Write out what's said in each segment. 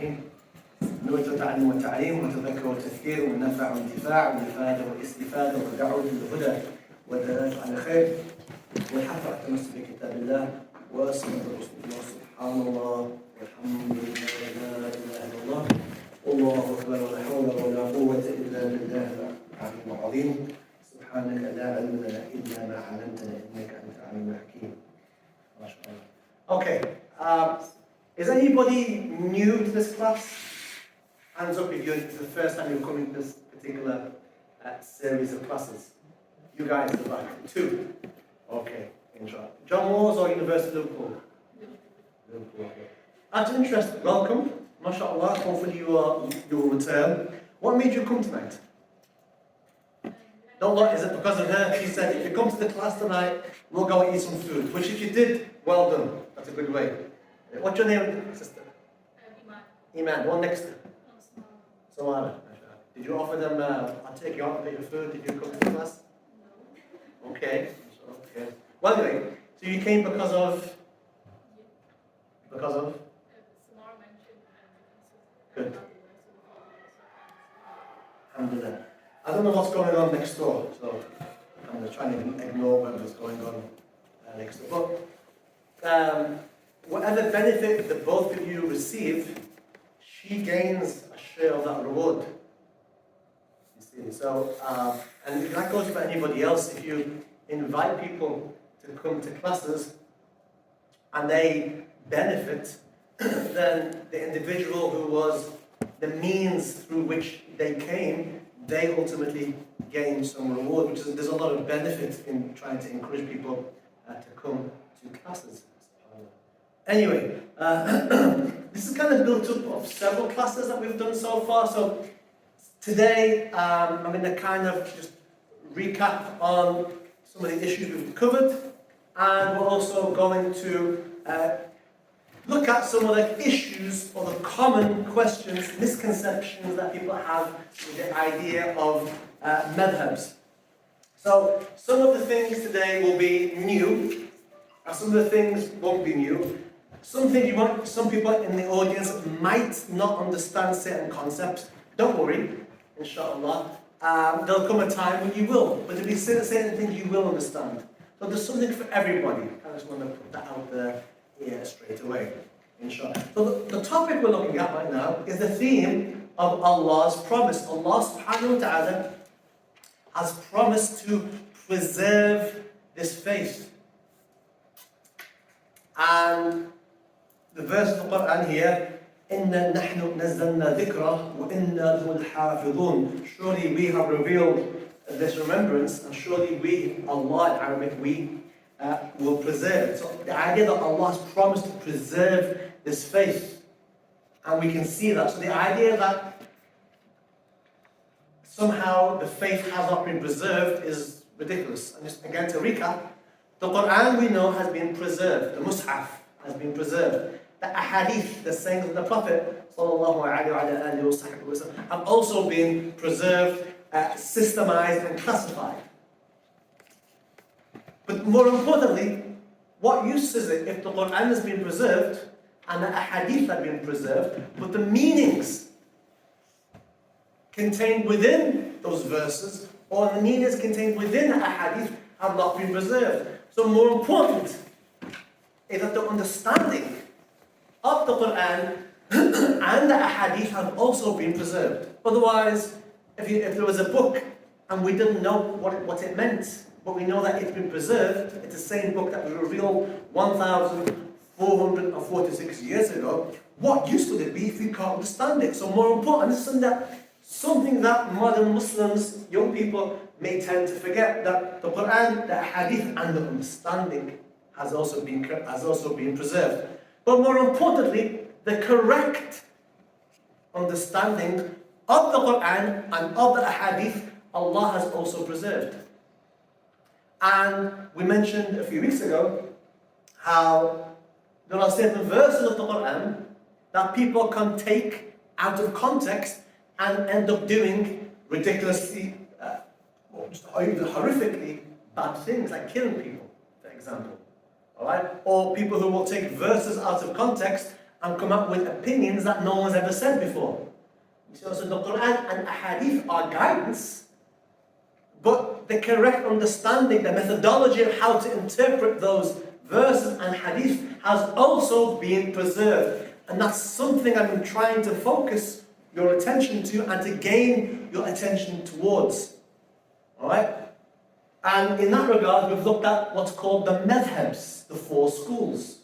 الرحيم. نويت التعلم والتعليم والتذكر والتذكير والنفع والانتفاع والإفادة والاستفادة والدعوة للهدى والدلالة على الخير والحث على التمسك بكتاب الله وسنة رسول الله. سبحان الله والحمد لله ولا إله إلا الله والله أكبر ولا حول ولا قوة إلا بالله العلي العظيم. سبحانك لا علم لنا إلا ما علمتنا إنك أنت العليم الحكيم. ما شاء الله. Okay. Is anybody new to this class? Hands up if it's the first time you're coming to this particular series of classes. You guys at the back. 2. Okay. John Moores or University of Liverpool? Liverpool. Okay. That's interesting. Welcome. MashaAllah. Hopefully you will return. What made you come tonight? Don't look, is it because of her? She said, if you come to the class tonight, we'll go and eat some food. Which if you did, well done. That's a good way. What's your name, sister? Iman. One next to Samara. Did you offer them, I'll take you out a bit of food? Did you come to the class? No. Okay. Okay. Well, anyway, so you came because of? Because of? Good. Alhamdulillah. I don't know what's going on next door, so I'm going to try and ignore whatever's going on next door. But whatever benefit that both of you receive, she gains a share of that reward. You see, so and that goes for anybody else. If you invite people to come to classes and they benefit, then the individual who was the means through which they came, they ultimately gain some reward, which is, there's a lot of benefit in trying to encourage people to come to classes. Anyway, this is kind of built up of several classes that we've done so far. So today, I'm going to kind of just recap on some of the issues we've covered, and we're also going to look at some of the issues or the common questions, misconceptions that people have with the idea of madhabs. So some of the things today will be new, and some of the things won't be new. Some people in the audience might not understand certain concepts. Don't worry, inshallah. There'll come a time when you will, but there'll be certain things you will understand. So there's something for everybody. I just want to put that out there straight away, inshallah. So the topic we're looking at right now is the theme of Allah's promise. Allah subhanahu wa ta'ala has promised to preserve this faith. And the verse of the Quran here, إِنَّا نَحْنُ نَزَّلْنَا ذِكْرَهُ وَإِنَّا لَهُ الْحَافِظُونَ. Surely we have revealed this remembrance, and surely we, Allah in Arabic, we will preserve it. So the idea that Allah has promised to preserve this faith, and we can see that. So the idea that somehow the faith has not been preserved is ridiculous. And just again to recap, the Quran we know has been preserved. The Mus'haf has been preserved. The ahadith, the sayings of the Prophet ﷺ, have also been preserved, systemized and classified. But more importantly, what use is it if the Quran has been preserved and the ahadith have been preserved, but the meanings contained within those verses or the meanings contained within the ahadith have not been preserved? So more important is that the understanding of the Quran and the ahadith have also been preserved. Otherwise, if there was a book and we didn't know what it meant, but we know that it's been preserved, it's the same book that was revealed 1,446 years ago, what use would it be if we can't understand it? So more important, this is something that modern Muslims, young people, may tend to forget, that the Quran, the hadith, and the understanding has also been preserved. But more importantly, the correct understanding of the Quran and of the hadith, Allah has also preserved. And we mentioned a few weeks ago how there are certain verses of the Quran that people can take out of context and end up doing ridiculously, or just horrifically bad things, like killing people, for example. Alright? Or people who will take verses out of context and come up with opinions that no one's ever said before. So the Quran and Ahadith are guidance, but the correct understanding, the methodology of how to interpret those verses and hadith has also been preserved. And that's something I've been trying to focus your attention to and to gain your attention towards. Alright? And in that regard, we've looked at what's called the Madhabs, the 4 schools.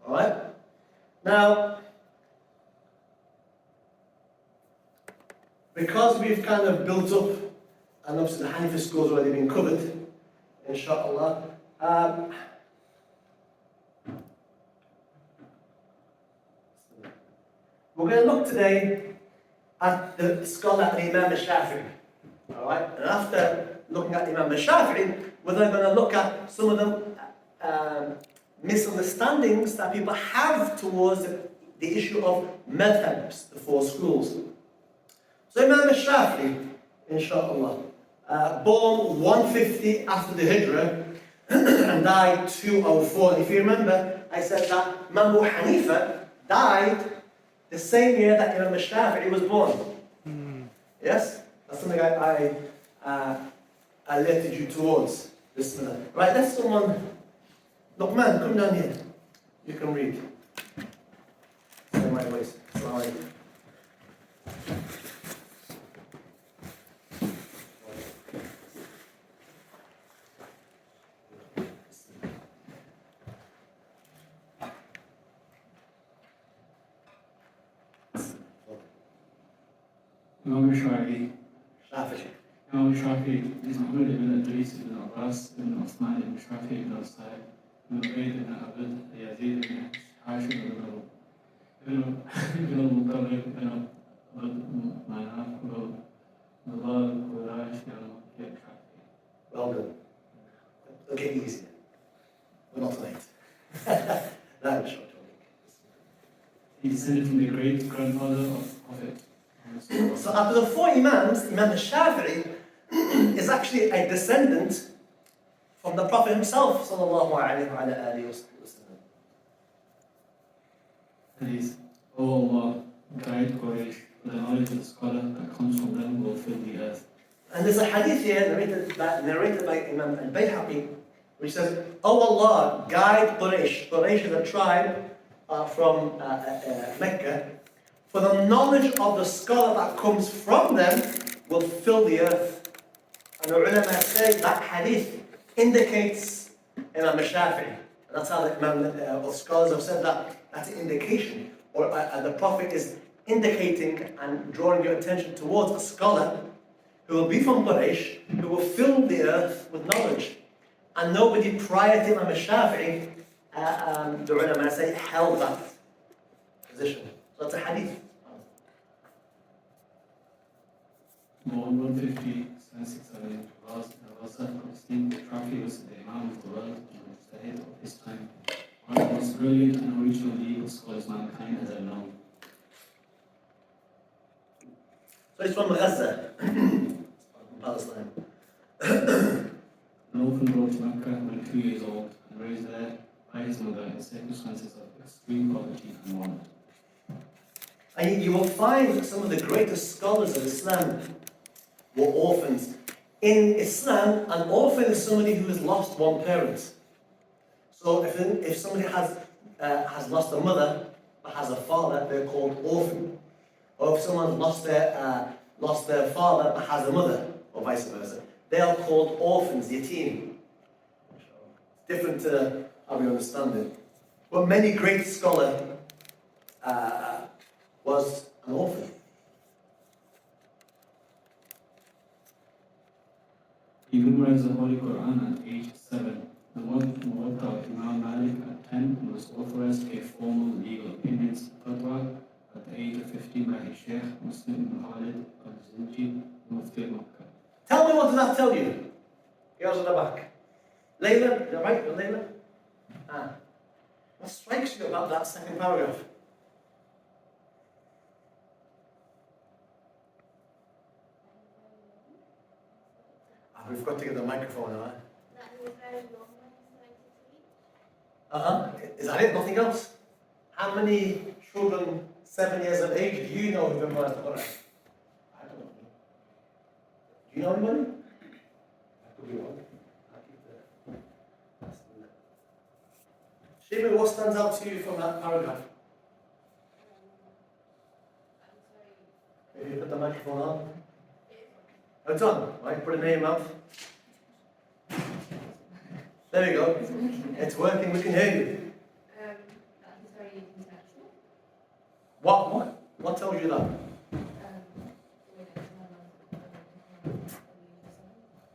Alright? Now, because we've kind of built up, and obviously the Hanafi school's already been covered, inshallah, we're going to look today at the scholar Imam al-Shafi'i. Alright? And after looking at Imam al-Shafi'i, we're then going to look at some of the misunderstandings that people have towards the issue of madhabs, the 4 schools. So Imam al-Shafi'i, inshallah, born 150 after the Hijrah and died 204. And if you remember, I said that Imam Abu Hanifa died the same year that Imam al-Shafi'i was born. Yes? That's something I alerted you towards. Right, let's someone... Luqman, come down here. You can read. Say my voice. Assalamu alaikum. Imam al-Shafi'i. Shafi'i. Imam al-Shafi'i is Muhammad ibn Idris ibn Abbas ibn Uthman ibn Shafi'i ibn al-Sa'id ibn Ubayd ibn Abd Yazid ibn Hashim ibn al-Muttalib ibn Manaf ibn Nalal Quraysh al-Shafi'i. Well done. It'll get easier. We're not late. That was short. He descended from the great grandfather of Prophet. So after the 4 Imams, Imam al-Shafi'i is actually a descendant from the Prophet himself, sallallahu alayhi wa sallam. Hadith, O Allah, guide Quraysh, for the knowledge of the scholar that comes from them will fill the earth. And there's a hadith here narrated by Imam al-Bayhaqi, which says, O Allah, guide Quraysh. Quraysh is a tribe from Mecca. For the knowledge of the scholar that comes from them will fill the earth. And the ulama say that hadith indicates Imam al-Shafi'i. And that's how the scholars have said that. That's an indication. Or the Prophet is indicating and drawing your attention towards a scholar who will be from Quraysh, who will fill the earth with knowledge. And nobody prior to Imam al-Shafi'i, the ulama say, held that position. So that's a hadith. Born 150, 67, Shafi'i was the Imam of the world and the head of his time. One of the most brilliant and original legal scholars mankind has ever known. So he's from Gaza, Palestine. An orphan brought to Mecca when 2 years old and raised there by his mother in circumstances of extreme poverty and want. And you will find some of the greatest scholars of Islam were orphans. In Islam, an orphan is somebody who has lost one parent. So if somebody has lost a mother but has a father, they're called orphan. Or if someone's lost their father but has a mother, or vice versa, they are called orphans, yatim. It's different to how we understand it. But many great scholar was an orphan. He memorized the Holy Quran at age 7. The Muwatta of Imam Malik at 10 and was authorized to give formal legal opinions fatwa at the age of 15 by his Sheikh Muslim ibn Khalid al-Zinji, Mufti of Makkah. Tell me, what does that tell you? Yours at the back. Layla, is that right? Layla? What strikes you about that second paragraph? We've got to get the microphone now. Is that it? Nothing else? How many children 7 years of age, do you know who memorized the Quran? I don't know. Do you know anybody? I could be wrong. I'll keep that. Shiva, what stands out to you from that paragraph? Maybe you put the microphone on. Oh, it's on, right? Put it in your mouth. There we go. It's working, we can hear you. He's very intellectual. What tells you that?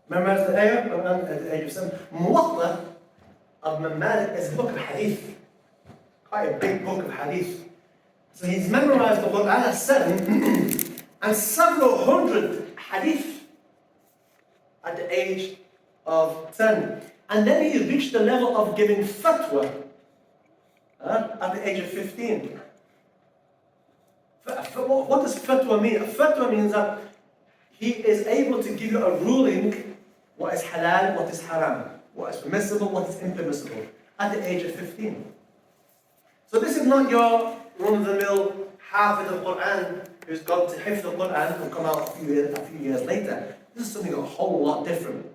Memorize the ayah at the age of 7. Muwatta of Imam Malik is a book of hadith. Quite a big book of hadith. So he's memorized the Quran at 7 and several hundred hadith at the age of 10. And then he reached the level of giving fatwa at the age of 15. What does fatwa mean? Fatwa means that he is able to give you a ruling, what is halal, what is haram, what is permissible, what is impermissible, at the age of 15. So this is not your run-of-the-mill Hafid al-Quran who's gone to Hifz al-Quran and come out a few years later. This is something a whole lot different.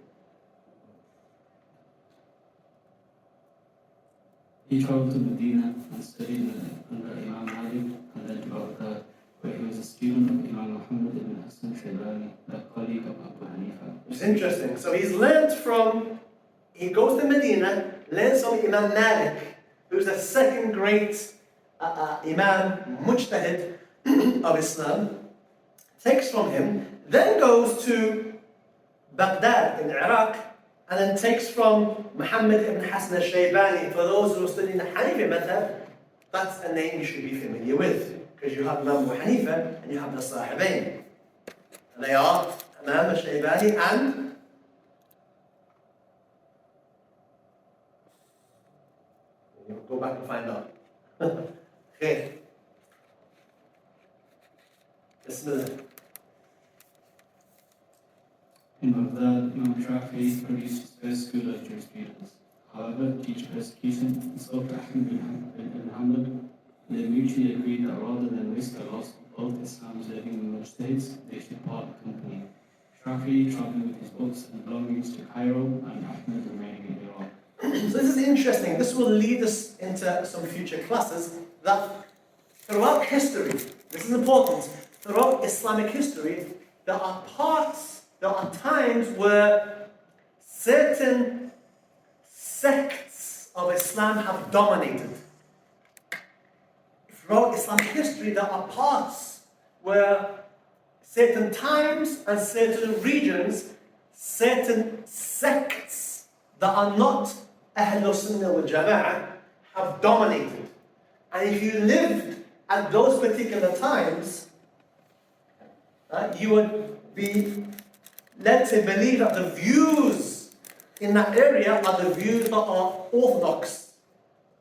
He traveled to Medina and studied under Imam Malik and then to Baghdad, where he was a student of Imam Muhammad ibn Hassan Shaybani, the colleague of Abu Hanifa. It's interesting. So he goes to Medina, learns from Imam Malik, who's the second great Imam, Mujtahid of Islam, takes from him, then goes to Baghdad in Iraq, and then takes from Muhammad ibn Hassan al-Shaybani. For those who are studying the Hanafi Madhab, that's a name you should be familiar with, because you have Imam Abu Hanifa and you have the Sahibain. And they are Imam al-Shaybani and go back and find out. Okay. Bismillah. In Baghdad, Imam Shafi'i produced his first school of jurisprudence. However, due to persecution, he spoke to Ahmad bin Hanbal. They mutually agreed that rather than risk the loss of both Islam's living mujtahids, they should part company. Shafi'i traveling with his books and belongings to Cairo, and Ahmad remaining in Iraq. So this is interesting. This will lead us into some future classes that throughout history, this is important, throughout Islamic history, there are times where certain sects of Islam have dominated. Throughout Islamic history, there are parts where certain times and certain regions, certain sects that are not Ahlul Sunnah wal Jama'ah have dominated. And if you lived at those particular times, you would be led to believe that the views in that area are the views that are orthodox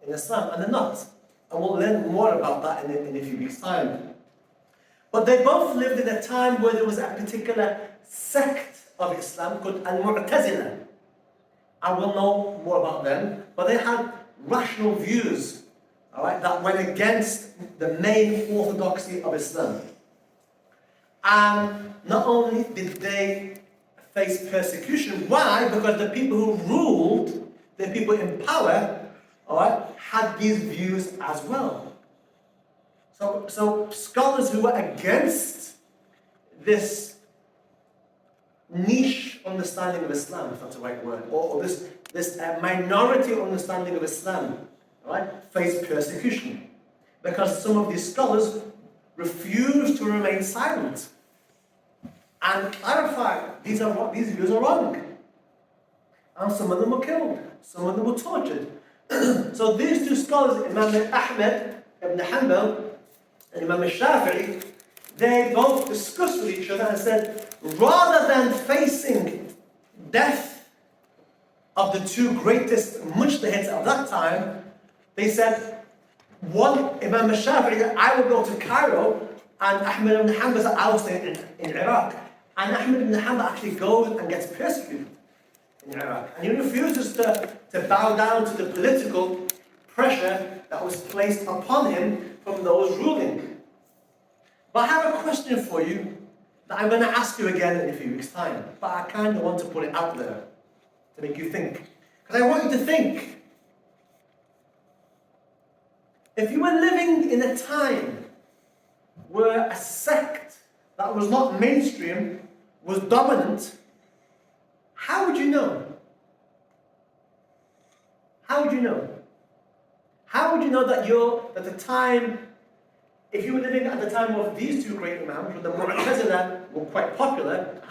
in Islam, and they're not. And we'll learn more about that in a few weeks' time. But they both lived in a time where there was a particular sect of Islam called Al-Mu'tazila. I will know more about them, but they had rational views, all right, that went against the main orthodoxy of Islam. And not only did they face persecution, why? Because the people who ruled, the people in power, all right, had these views as well. So scholars who were against this niche understanding of Islam, if that's the right word, or this minority understanding of Islam, right, face persecution. Because some of these scholars refused to remain silent and clarify these views are wrong. And some of them were killed, some of them were tortured. So these two scholars, Imam Ahmad ibn Hanbal and Imam Shafi'i, they both discussed with each other and said, rather than facing death of the two greatest mujtahids of that time, they said, one, Imam Shafi'i, I will go to Cairo, and Ahmad ibn Hanbal said, I will stay in Iraq. And Ahmad ibn Hanbal actually goes and gets persecuted in Iraq. And he refuses to bow down to the political pressure that was placed upon him from those ruling. But I have a question for you that I'm going to ask you again in a few weeks' time. But I kind of want to put it out there to make you think. Because I want you to think. If you were living in a time where a sect that was not mainstream was dominant, how would you know? How would you know? How would you know that at the time, if you were living at the time of these two great imams, when the Mu'tazila were quite popular,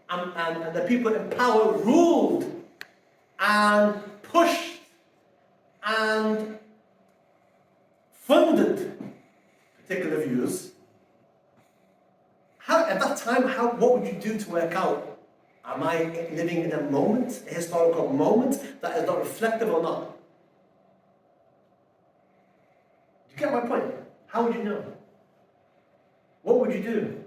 and the people in power ruled and pushed and funded particular views, at that time, what would you do to work out, am I living in a moment, a historical moment, that is not reflective or not? Do you get my point? How would you know? What would you do?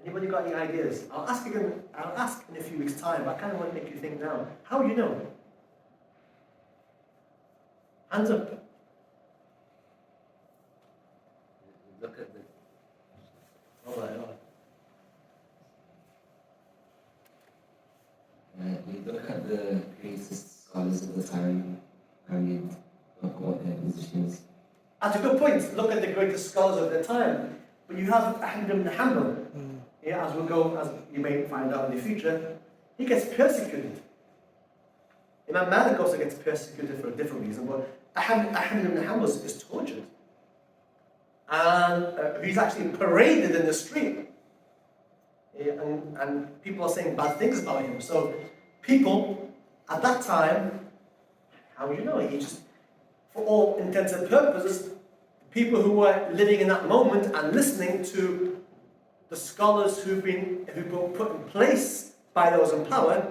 Anybody got any ideas? I'll ask in a few weeks' time, but I kind of want to make you think now. How would you know? Hands up. Look at the All right. you look at the greatest scholars of the time and you look at what their position is. That's a good point. Look at the greatest scholars of their time. But you have Ahmad ibn Hanbal. Yeah, as you may find out in the future, he gets persecuted. Imam Malik also gets persecuted for a different reason, but Ahmad ibn Hanbal is tortured. And he's actually paraded in the street. Yeah, and people are saying bad things about him. So people at that time, how would you know? He just, for all intents and purposes, people who were living in that moment and listening to the scholars who've been put in place by those in power,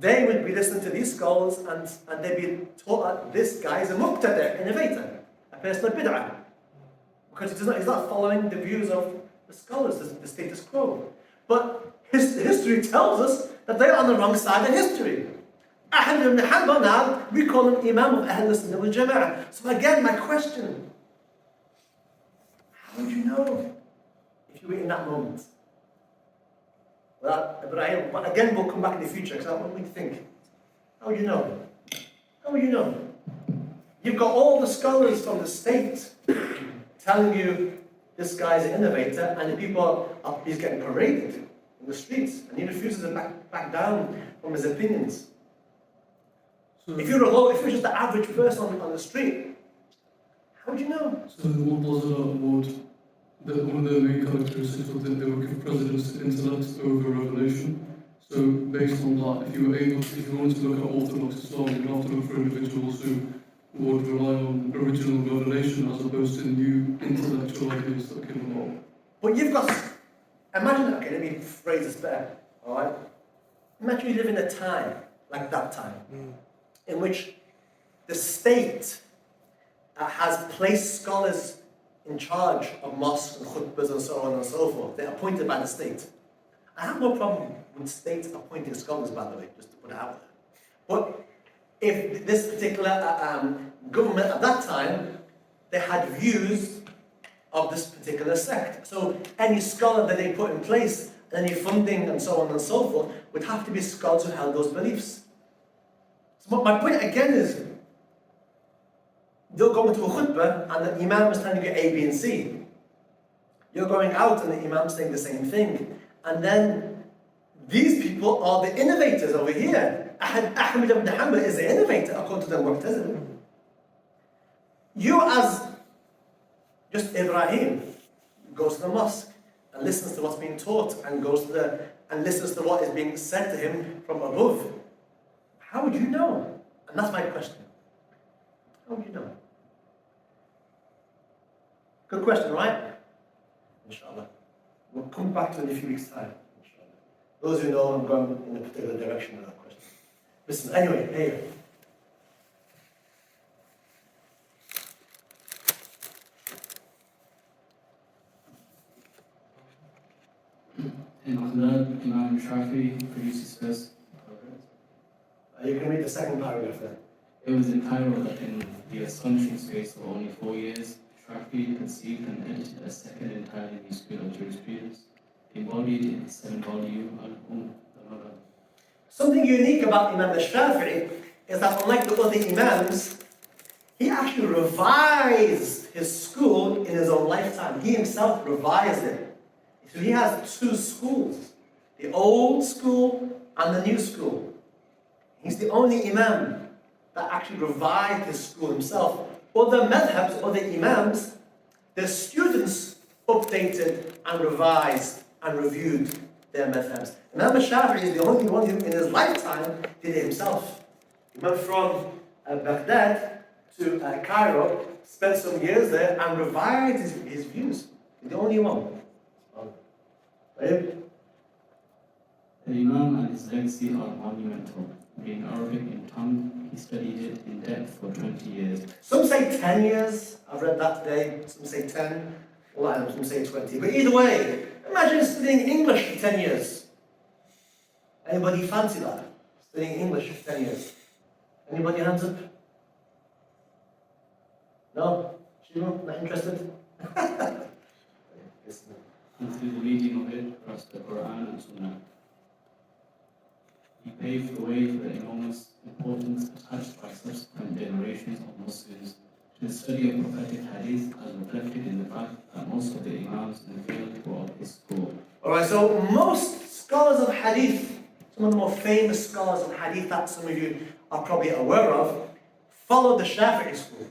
they would be listening to these scholars and they'd be taught that this guy is a muqtada, innovator, a person of bid'ah. Because he's not following the views of the scholars, the status quo. But history tells us that they're on the wrong side of history. Ahmad ibn Hanbal now, we call him Imam of Ahl Sunnah wal Jama'ah. So again, my question, how would you know if you were in that moment? Well, Ibrahim, but again, we'll come back in the future because I want you to think. How would you know? How would you know? You've got all the scholars from the state telling you this guy's an innovator, and the people he's getting paraded in the streets, and he refuses to back down from his opinions. So, If you're just the average person on the street, how would you know? so the Mu'tazila would, one of their main characteristics was that they would give precedence to intellect over revelation. So based on that, if you wanted to look at Orthodox Islam, you'd have to look for individuals who would rely on original revelation as opposed to new intellectual ideas that came along. But you've got, imagine, okay, let me phrase this better, alright? Imagine you live in a time, like that time, in which the state has placed scholars in charge of mosques and khutbahs and so on and so forth. They're appointed by the state. I have no problem with states appointing scholars, by the way, just to put it out there. But if this particular government at that time, they had views of this particular sect. So any scholar that they put in place, any funding and so on and so forth, would have to be scholars who held those beliefs. So my point again is, you're going to a khutbah and the imam is telling you A, B and C. You're going out and the imam's saying the same thing. And then these people are the innovators over here. Ahmad ibn Hanbal is the innovator according to the Mu'tazila. You as just Ibrahim goes to the mosque and listens to what's being taught and listens to what is being said to him from above. How would you know? And that's my question. How would you know? Good question, right? Inshallah. We'll come back to it in a few weeks' time. Inshallah. Those who know I'm going in a particular direction with that question. Listen, anyway, here. In Baghdad, Imam Shafi produces first. You can read the second paragraph there. It was in Cairo that in the astonishing space of only 4 years, Shafi'i conceived and edited a second entirely new school of jurisprudence, embodied in the 7-volume Al-Madhabs. Something unique about Imam al-Shafi'i is that unlike the other Imams, he actually revised his school in his own lifetime. He himself revised it. So he has 2 schools, the old school and the new school. He's the only Imam that actually revised his school himself. Other madhabs, other Imams, their students updated and revised and reviewed their madhabs. Imam al-Shafi'i is the only one who in his lifetime did it himself. He went from Baghdad to Cairo, spent some years there and revised his views. He's the only one. Right? The Imam and his legacy are monumental. Being Arabic in tongue, he studied it in depth for 20 years. Some say 10 years. I've read that today. Some say 10. Some say 20. But either way, imagine studying English for 10 years. Anybody fancy that? Studying English for 10 years. Anybody hands up? No? Shimu, not interested? And through the reading of it across the Quran and Sunnah, he paved the way for the enormous importance attached by subsequent generations of Muslims to the study of prophetic hadith, as reflected in the fact that most of the Imams in the field were of his school. Alright, so most scholars of hadith, some of the more famous scholars of hadith that some of you are probably aware of, followed the Shafi'i school.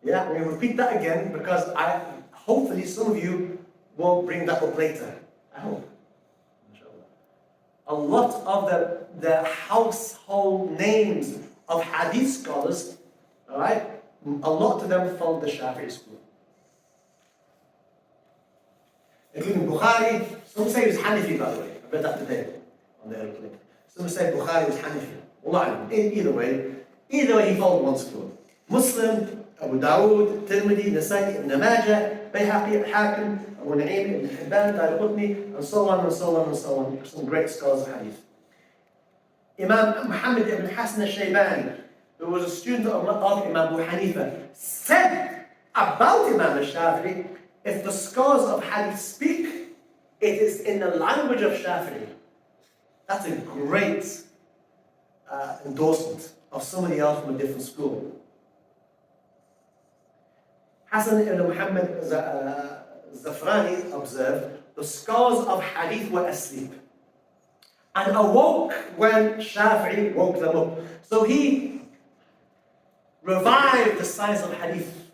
Yeah, I'm going to repeat that again because hopefully some of you won't bring that up later. I hope. A lot of the household names of hadith scholars, alright, a lot of them followed the Shafi'i school. Including Bukhari, some say he was Hanafi, by the way. I read that today on the airplane. Some say Bukhari was Hanafi. Allah, either way, he followed one school. Muslim, Abu Dawood, Tirmidhi, Nasa'i, Ibn Majah, Bayhaqi, Hakim, Abu Na'im, Ibn Hibban, Darqutni, and so on and so on and so on. Some great scholars of hadith. Imam Muhammad ibn Hassan al-Shaybani, who was a student of Imam Abu Hanifa, said about Imam al-Shafi'i, if the scholars of hadith speak, it is in the language of Shafi'i. That's a great endorsement of somebody else from a different school. Hassan ibn Muhammad Zafrani observed, the scholars of hadith were asleep and awoke when Shafi'i woke them up. So he revived the science of hadith.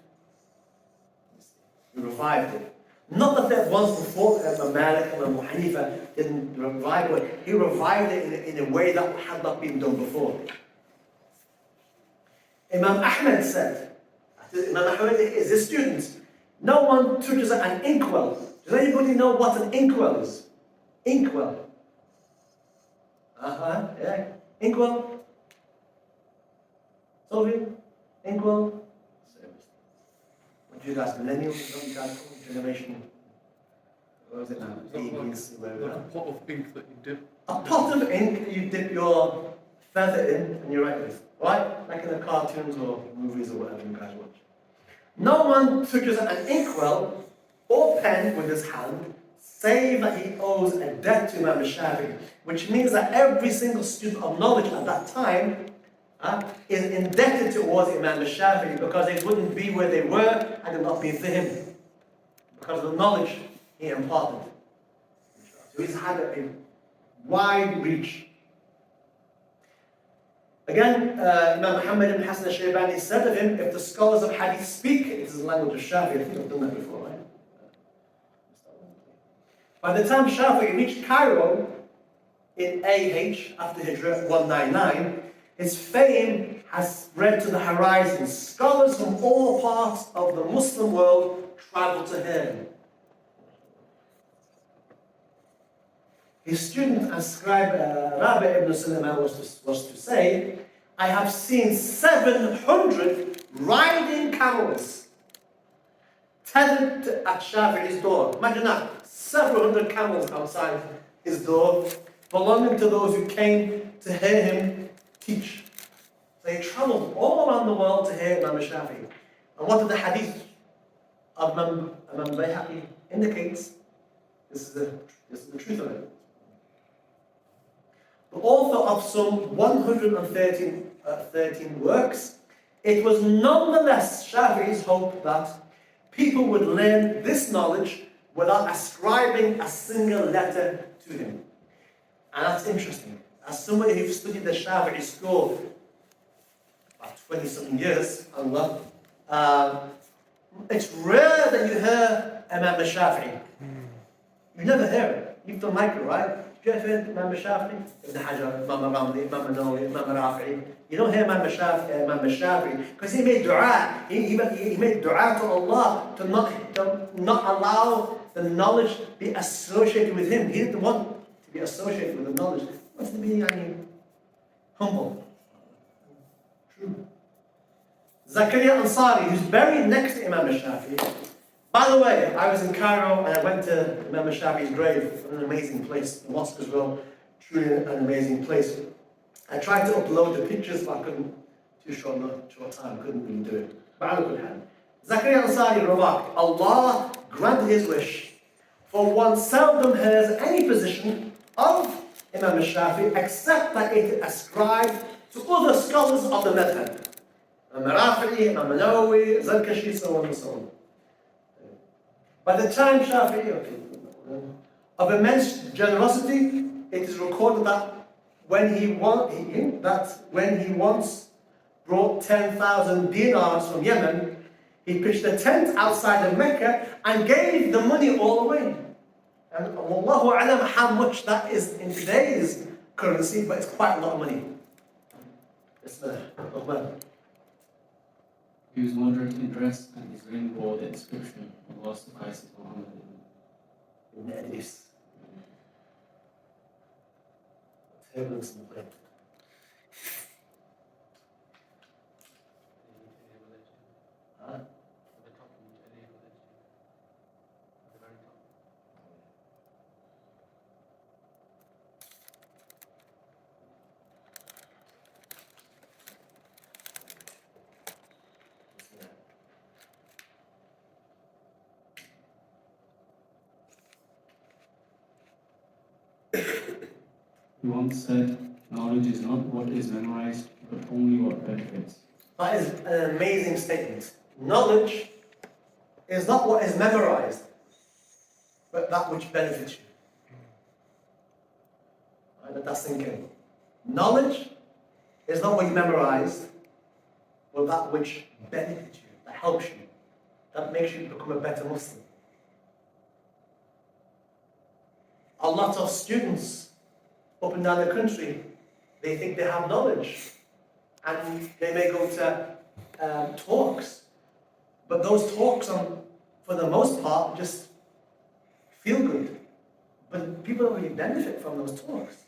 He revived it. Not that once before Malik and Abu Hanifa didn't revive it. He revived it in a way that had not been done before. Imam Ahmed said, Imam Ahmed is his student, no one touches an inkwell. Does anybody know what an inkwell is? Inkwell. Yeah. Inkwell? Sylvia? Inkwell? What do you guys, millennials? What do you guys call generation? What was it now? Babies, whatever. Like a pot of ink that you dip. A pot of ink you dip your feather in and you write with. Right? Like in the cartoons or movies or whatever you guys watch. No one touches an inkwell or pen with his hand, save that he owes a debt to Imam al-Shafi'i, which means that every single student of knowledge at that time is indebted towards Imam al-Shafi'i because they wouldn't be where they were had it not been for him, because of the knowledge he imparted. So he's had a wide reach. Again, Imam Muhammad ibn Hassan al-Shaybani said of him, if the scholars of hadith speak, it is the language of Shafi'i. I think I've done that before, right? By the time Shafi'i reached Cairo in AH, after Hijrah 199, his fame has spread to the horizon. Scholars from all parts of the Muslim world travel to hear him. His student and scribe Rabi ibn Sulaiman was to say, I have seen 700 riding camels tethered at Shafi'i's door. Imagine that, 700 camels outside his door, belonging to those who came to hear him teach. So he travelled all around the world to hear Imam Shafi'i. And what did the hadith of Imam Bayhaqi indicates? This is the truth of it. The author of some 113 works, it was nonetheless Shafi'i's hope that people would learn this knowledge without ascribing a single letter to him. And that's interesting. As somebody who's studied the Shafi'i school about 20-something years, Allah, it's rare that you hear Imam Shafi'i. You never hear it. You've done micro, right? Do you ever hear Imam Shafi'i? Ibn Hajar, Imam Ramli, Imam Nawawi, Imam Rafi'i. You don't hear Imam Shafi'i because he made dua. He made dua to Allah to not allow the knowledge to be associated with him. He didn't want to be associated with the knowledge. He wants to be humble. True. Zakaria Ansari, who's buried next to Imam Shafi'i. By the way, I was in Cairo and I went to Imam Shafi'i's grave, an amazing place. The mosque as well, truly an amazing place. I tried to upload the pictures, but I couldn't. Too short time, couldn't really do it. But I could have. Zakaria Ansari remarked, Allah granted his wish, for one seldom hears any position of Imam Shafi'i except that it is ascribed to other scholars of the madhab. Imam Rafi'i, Imam Nawawi, Zarkashi, so on and so on. By the time Shafi'i, of immense generosity, it is recorded that when he once brought 10,000 dinars from Yemen, he pitched a tent outside of Mecca and gave the money all away. And Allahu alam how much that is in today's currency, but it's quite a lot of money. He was moderate in dress, and his ring bore the inscription, Allah suffices Muhammad. Turbulence in the plane. He once said, knowledge is not what is memorized, but only what benefits. That is an amazing statement. Knowledge is not what is memorized, but that which benefits you. Right, let that sink in. Knowledge is not what you memorized, but that which benefits you, that helps you, that makes you become a better Muslim. A lot of students up and down the country, they think they have knowledge, and they may go to talks, but those talks, for the most part, just feel good, but people don't really benefit from those talks.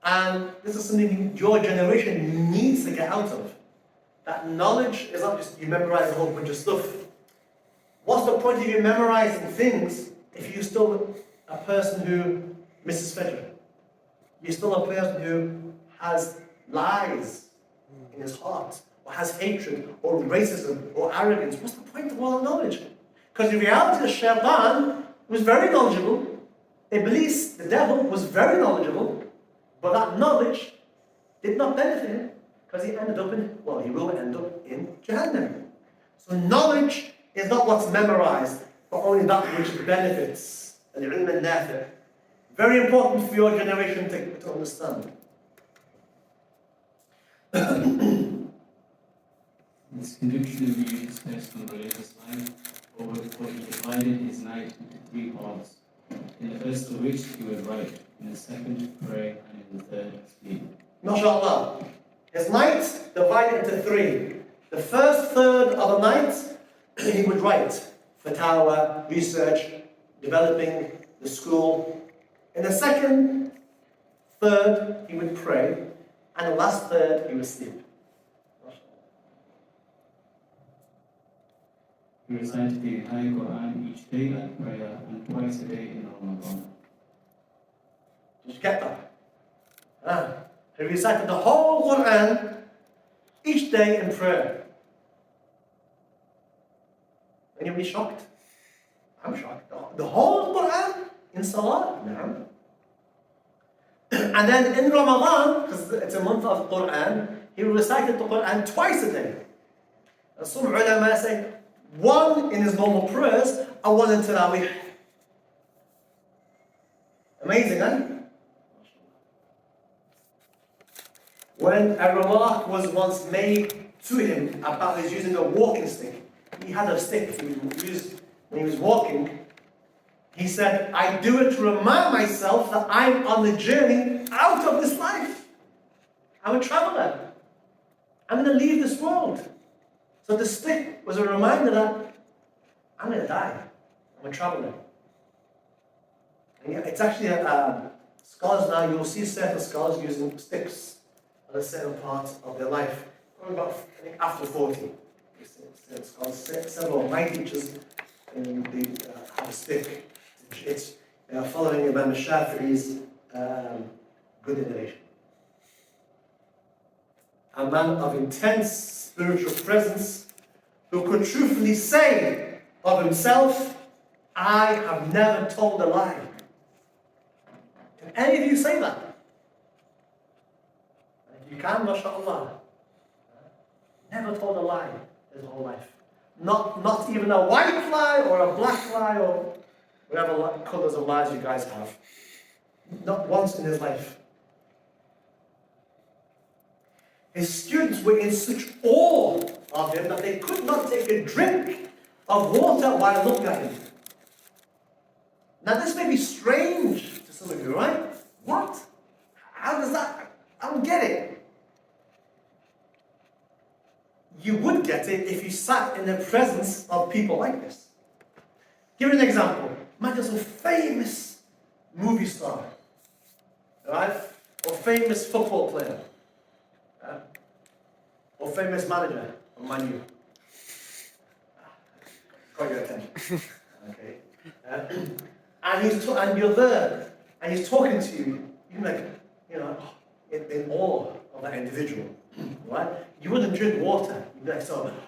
And this is something your generation needs to get out of. That knowledge is not just you memorize a whole bunch of stuff. What's the point of you memorizing things if you're still a person who misses Fajr? You're still a person who has lies in his heart, or has hatred, or racism, or arrogance. What's the point of all that knowledge? Because in reality, the shaitan was very knowledgeable. Iblis, the devil, was very knowledgeable, but that knowledge did not benefit him, because he ended up he will end up in Jahannam. So knowledge is not what's memorized, but only that which benefits. Al-ilm al-nafi'. Very important for your generation to understand. His conviction of his personal religious life, for he divided his night into 3 parts. In the first of which he would write, in the second pray, and in the third sleep. MashaAllah. His night divided into 3. The first third of the night, he would write fatwa, research, developing the school. In the second third, he would pray, and the last third, he would sleep. He recited the entire Quran each day at prayer and twice a day in Ramadan. Did you get that? He recited the whole Quran each day in prayer. Anybody shocked? I'm shocked. The whole Quran in Salah? No. And then in Ramadan, because it's a month of Quran, he recited the Quran twice a day. And some ulama say one in his normal prayers and one in Taraweeh. Amazing, huh? When a remark was once made to him about his using a walking stick, he had a stick he used when he was walking. He said, I do it to remind myself that I'm on the journey out of this life. I'm a traveler. I'm going to leave this world. So the stick was a reminder that I'm going to die. I'm a traveler. And it's actually, scholars now, you'll see certain scholars using sticks at a certain part of their life. Probably about, I think, after 40. Several of my teachers, they have a stick. It's following Imam Shafi'i's good innovation. A man of intense spiritual presence who could truthfully say of himself, I have never told a lie. Can any of you say that? If you can, mashallah. Never told a lie his whole life. Not even a white lie or a black lie or whatever colours of lies you guys have. Not once in his life. His students were in such awe of him that they could not take a drink of water while looking at him. Now this may be strange to some of you, right? What? How does that? I don't get it. You would get it if you sat in the presence of people like this. Give an example. Imagine some famous movie star, right? Or famous football player, or famous manager of Man U. Got your attention, okay? And you're there, and he's talking to you. You're like, in awe of that individual, right? You wouldn't drink water. You'd be like, oh my God,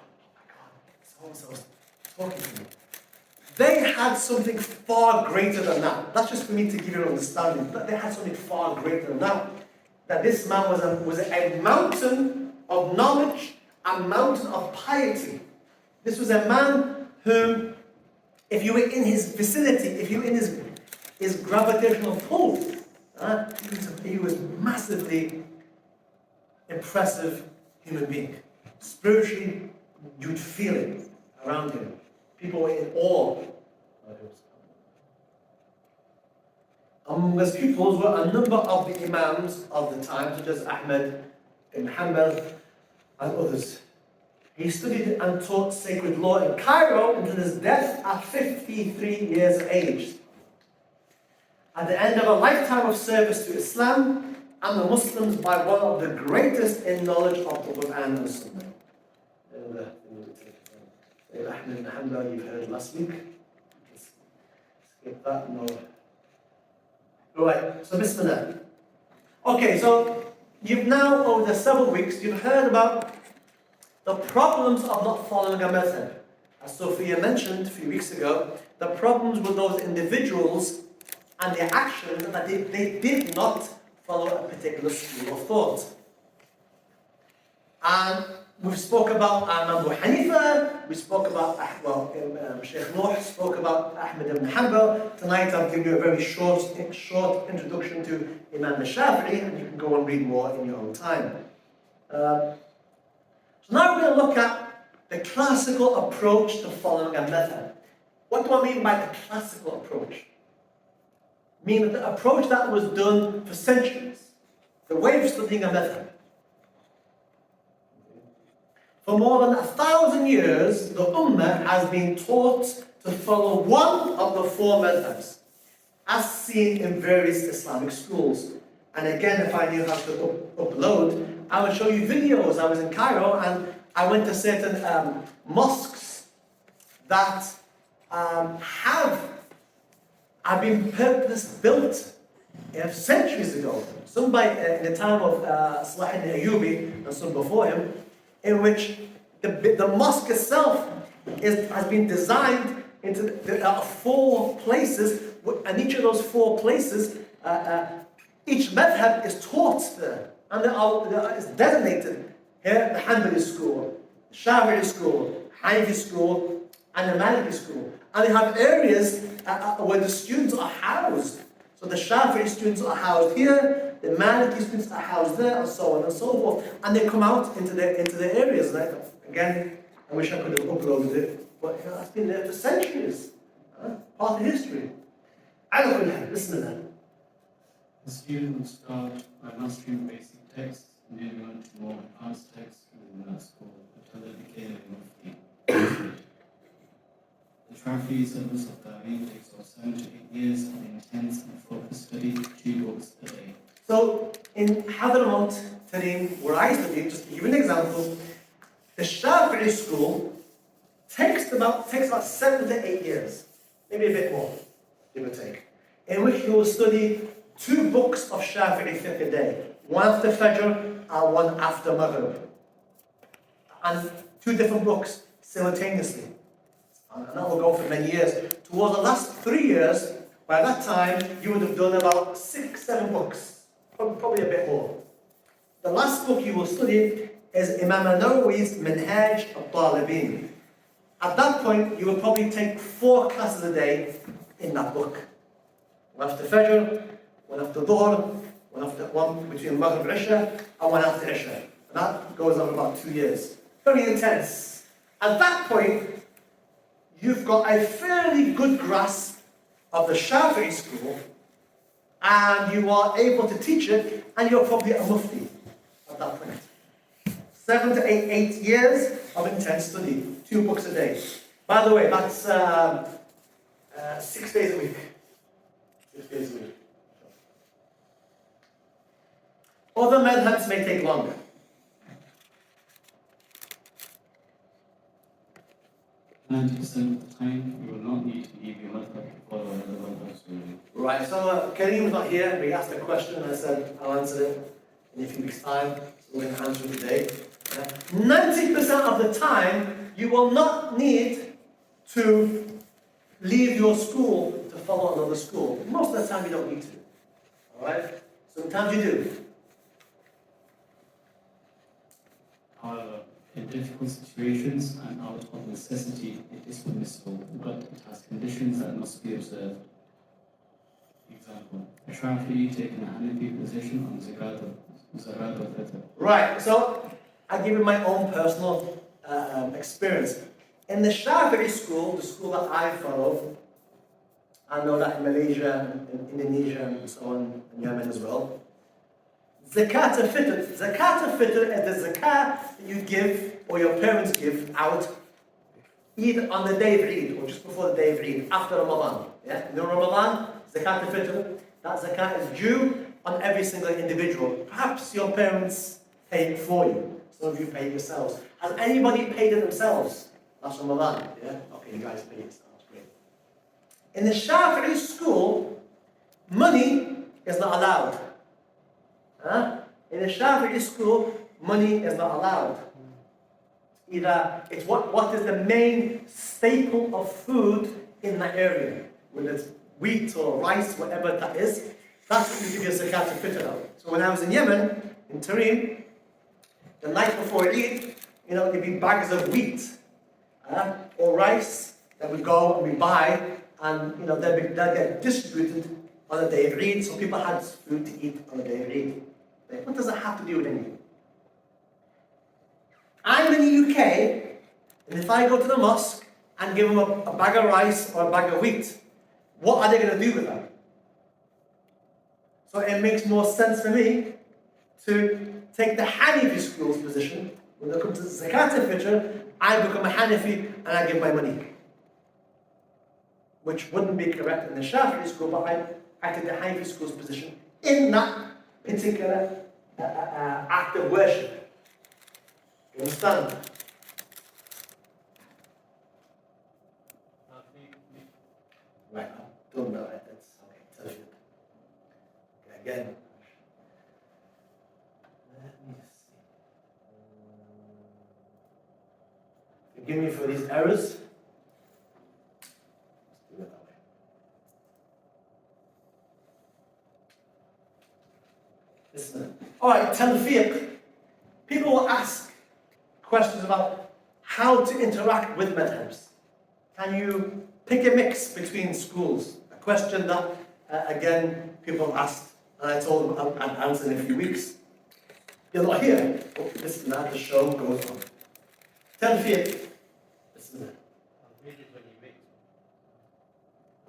so-and-so's talking to me. They had something far greater than that. That's just for me to give you an understanding. But they had something far greater than that. That this man was a mountain of knowledge, a mountain of piety. This was a man whom, if you were in his vicinity, if you were in his gravitational pull, he was massively impressive human being. Spiritually, you'd feel it around him. People were in awe of him. Among his pupils were a number of the imams of the time, such as Ahmed ibn Hanbal and others. He studied and taught sacred law in Cairo until his death at 53 years of age. At the end of a lifetime of service to Islam and the Muslims by one of the greatest in knowledge of the Quran and the Sunnah. Ahmed ibn Hanbal, you've heard last week. Skip that, no. Right, so Bismillah. Okay, so you've now, over the several weeks, you've heard about the problems of not following a madhab. As Sophia mentioned a few weeks ago, the problems with those individuals and their actions that they did not follow a particular school of thought. And we spoke about Abu Hanifa, we spoke about, Sheikh Nuh spoke about Ahmed ibn Hanbal. Tonight I'll give you a very short introduction to Imam al-Shafi'i, and you can go and read more in your own time. So now we're going to look at the classical approach to following a method. What do I mean by the classical approach? I mean the approach that was done for centuries, the way of studying a method. For more than 1,000 years, the Ummah has been taught to follow one of the four madhabs, as seen in various Islamic schools. And again, if I knew how to upload, I would show you videos. I was in Cairo and I went to certain mosques that have been purpose-built centuries ago, some in the time of Salah al-Ayyubi and some before him, in which the mosque itself has been designed into there are 4 places, and each of those 4 places, each madhab is taught there, and it's designated here the Hanbali school, the Shafi'i school, Hanafi school, and the Maliki school, and they have areas where the students are housed. So the Shafi'i students are housed here, the Maliki students are housed there, and so on and so forth. And they come out into the areas. Like, again, I wish I could have uploaded it, but it's been there for centuries. Part of history. I don't know, listen to that. The student will start by mastering basic texts, moving on to more advanced texts within that school until they became a mufti. The Shafi'i syllabus of Tariq takes about 7 to 8 years of intense and focused study, 2 books a day. So, in Hadramaut, Tarim, where I studied, just to give you an example, the Shafi'i school takes about 7 to 8 years, maybe a bit more, give or take, in which you will study 2 books of Shafi'i fiqh a day, one after Fajr and one after Maghrib, and 2 different books simultaneously. And that will go for many years. Towards the last 3 years, by that time, you would have done about 6, 7 books, probably a bit more. The last book you will study is Imam al-Nawawi's Minhaj al-Talibin. At that point, you will probably take 4 classes a day in that book. One after Fajr, one after Dhuhr, one between Maghrib and Isha, and one after Isha. And that goes on about 2 years. Very intense. At that point, you've got a fairly good grasp of the Shafi'i school, and you are able to teach it, and you're probably a mufti at that point. 7 to 8 years of intense study, 2 books a day. By the way, that's 6 days a week. 6 days a week. Other madhabs may take longer. 90% of the time, you will not need to leave your madhab to follow another madhab's ruling. Right, so Kareem's not here, but he asked a question, and I said I'll answer it in a few weeks' time, so we're going to answer it today. 90% of the time, you will not need to leave your school to follow another school. Most of the time, you don't need to. Alright? Sometimes you do. However, in difficult situations and out of necessity, it is permissible, but it has conditions that must be observed. Example, a Shafi'i taking a Hanafi position on zakat or fitr. Right, so I give you my own personal experience. In the Shafi'i school, the school that I follow, I know that in Malaysia, in Indonesia, and so on, in Yemen as well, Zakat al-Fitr is the zakat that you give, or your parents give out, either on the day of Eid, or just before the day of Eid, after Ramadan. Yeah? You know Ramadan, Zakat al-Fitr, that zakat is due on every single individual. Perhaps your parents pay it for you. Some of you pay it yourselves. Has anybody paid it themselves? That's Ramadan. Yeah? Okay, you guys pay it yourselves. Great. In the Shafi'i school, money is not allowed. In the Shafi'i school, money is not allowed. Either it's what is the main staple of food in that area, whether it's wheat or rice, whatever that is, that's what you give your zakat al-fitr out. So when I was in Yemen, in Tarim, the night before Eid, there'd be bags of wheat or rice that we go and we buy, and they'll get distributed on the day of Eid, so people had food to eat on the day of Eid. Like, what does that have to do with anything? I'm in the UK, and if I go to the mosque and give them a bag of rice or a bag of wheat, what are they going to do with that? So it makes more sense for me to take the Hanafi school's position. When it comes to Zakat al-Fitr, I become a Hanafi and I give my money. Which wouldn't be correct in the Shafi'i school, but I take the Hanafi school's position in that particular act of worship. You understand? Right, I've done that. That's okay. again. Let me see. Forgive me for these errors. Let's do it that way. Listen. All right, Talfiq. People will ask questions about how to interact with madhabs. Can you pick a mix between schools? A question that, again, people asked, and I told them I'd answer in a few weeks. You're not here. Oh, listen, now the show goes on. Talfiq. Listen to that.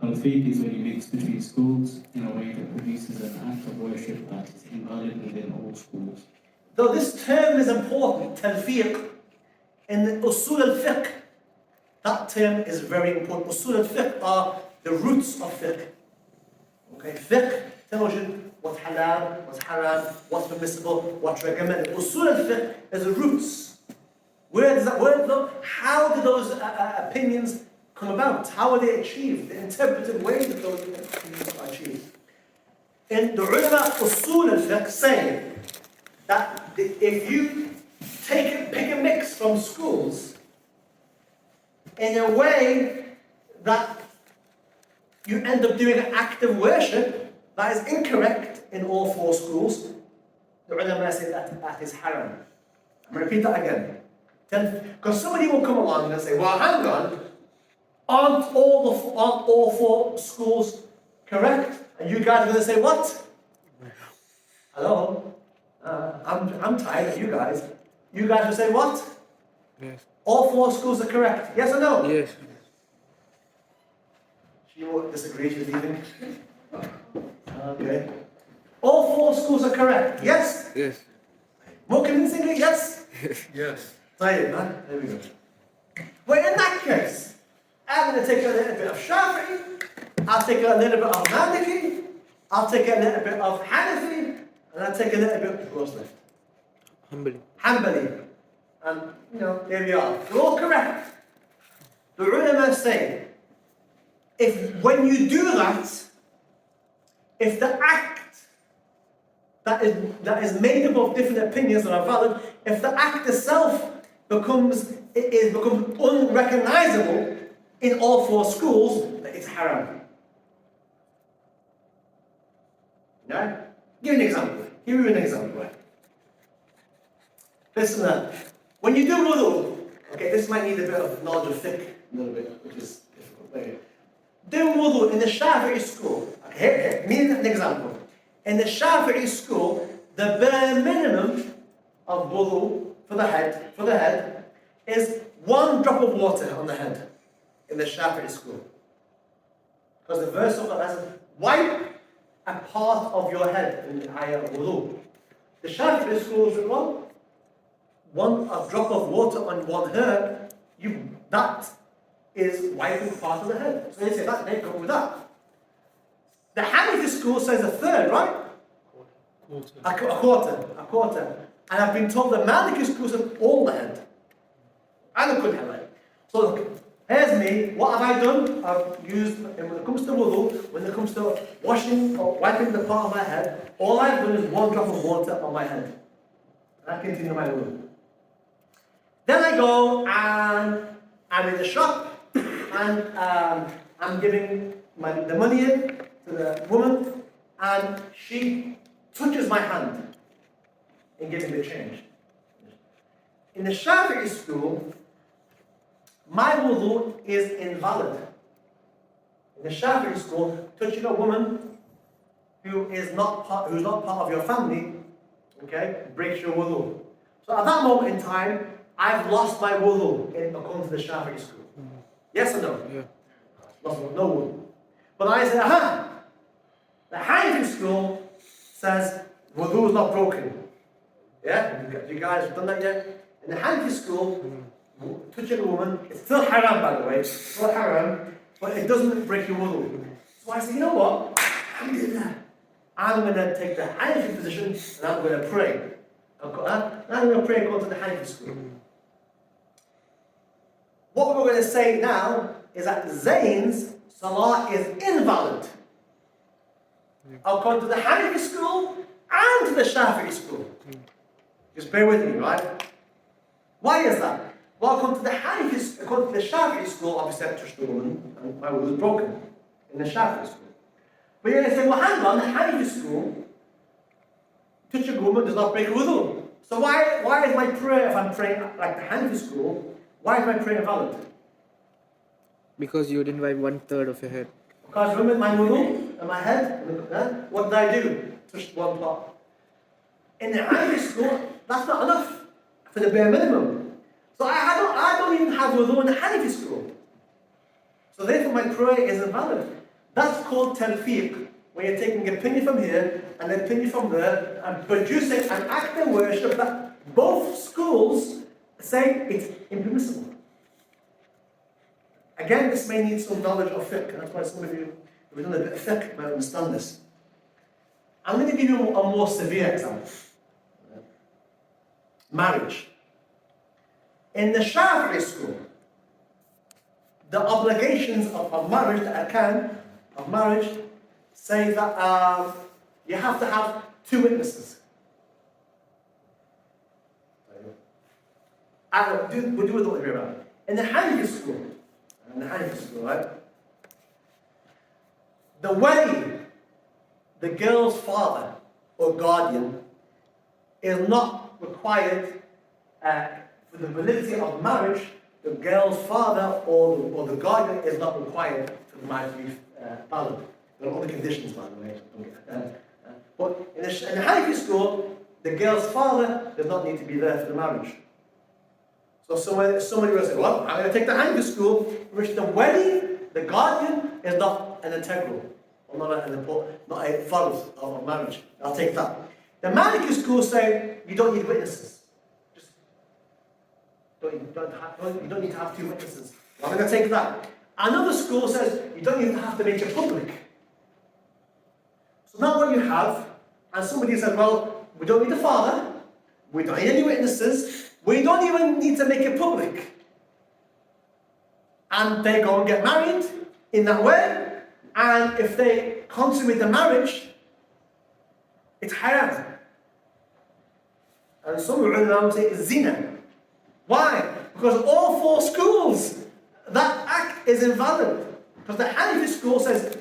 Talfiq is when you mix between schools in a way that produces an act of worship that is invalid within all schools. Though this term is important, Talfiq, in the usul al-fiqh, that term is very important. Usul al-fiqh are the roots of fiqh. Okay, fiqh tells you what's halal, what's haram, what's permissible, what's recommended. Usul al-fiqh is the roots. Where does that word come? How do those opinions come about? How are they achieved? The interpretive ways that those opinions are achieved. And the ulama usul al-fiqh say that if you pick a mix from schools in a way that you end up doing an act of worship that is incorrect in all four schools, the ulama say that is haram. I'm going to repeat that again. Because somebody will come along and say, well, hang on, aren't all four schools correct? And you guys are going to say, what? Hello? I'm tired of you guys. You guys will say what? Yes. All four schools are correct. Yes or no? Yes. She won't disagree, she's leaving. Okay. All four schools are correct. Yes? Yes. More convincingly, yes? Yes. Tired, man. There we go. Well, in that case, I'm going to take a little bit of Shafi'i, I'll take a little bit of Maliki, I'll take a little bit of Hanafi, and I'll take a little bit of what's left? Humbly. Hanbali. And, there we are. They're all correct. The ulama say, when you do that, if the act that is made up of different opinions that are valid, if the act itself becomes unrecognizable in all four schools, then it's haram. Yeah? Give an example. Give you an example. Listen, when you do wudu, okay, this might need a bit of knowledge of fiqh, a little bit, which is difficult. There you go. Do wudu in the Shafi'i school. Okay, here, an example. In the Shafi'i school, the bare minimum of wudu for the head is 1 drop of water on the head in the Shafi'i school. Because the verse of Allah says, wipe a part of your head in the ayah of wudu. The Shafi'i school is a drop of water on one hair, that is wiping part of the head. So they say that, they go with that. The Hanafi school says a third, right? A quarter. And I've been told the Maliki school says all the head. I don't have it. So look, here's me. What have I done? I've used, when it comes to wudu, when it comes to washing or wiping the part of my head, all I've done is 1 drop of water on my head. And I continue my wudu. Then I go and I'm in the shop and I'm giving the money in to the woman and she touches my hand in giving the change. In the Shafi'i school, my wudu is invalid. In the Shafi'i school, touching a woman who's not part of your family, okay, breaks your wudu. So at that moment in time, I've lost my wudu according to the Shafi'i school. Yes or no? Yeah. No wudu. But I say, the Hanafi school says wudu is not broken. Yeah? You guys have done that yet? In the Hanafi school, touching a woman, it's still haram by the way, it's still haram, but it doesn't break your wudu. So I say, you know what? I'm going to take the Hanafi position and I'm going to pray. I'm going to pray according to the Hanafi school. What we're going to say now is that Zane's salah is invalid. I'll come to the Hanafi school and to the Shafi'i school. Just bear with me, right? Why is that? Well, according to the Shafi'i school, obviously I touched the woman and my wudu was broken in the Shafi'i school. But you're going to say, well, hang on, the Hanafi school, touching a woman does not break wudu. So why is my prayer, if I'm praying like the Hanafi school, why is my prayer valid? Because you didn't wipe 1/3 of your head. Because remember my wudu and my head, what did I do? Touched one part. In the Hanafi school, that's not enough for the bare minimum. So I don't even have wudu in the Hanafi school. So therefore my prayer is invalid. That's called talfiq, when you're taking opinion from here and an opinion from there and producing an act of worship that both schools say it's impermissible. Again, this may need some knowledge of fiqh, and that's why some of you who've done a bit of fiqh might understand this. I'm going to give you a more severe example. Marriage. In the Shafi'i school, the obligations of marriage, the arkan of marriage, say that you have to have 2 witnesses. We'll do it all the way around. In the Hanafi school, right? The wali, the girl's father or guardian, is not required for the validity of marriage. The girl's father or the guardian is not required for the marriage to be valid. There are other conditions, by the way. But in the Hanafi school, the girl's father does not need to be there for the marriage. So somebody will say, well, I'm going to take the Hanafi school, which the wali, the guardian, is not an integral, or not a farz of marriage. I'll take that. The Maliki school say you don't need witnesses. You don't need to have 2 witnesses. Well, I'm going to take that. Another school says you don't even have to make it public. So now what you have, and somebody says, well, we don't need the father, we don't need any witnesses, we don't even need to make it public. And they go and get married in that way, and if they consummate the marriage, it's haram. And some ulama say it's zina. Why? Because all 4 schools, that act is invalid. Because the Hanafi school says,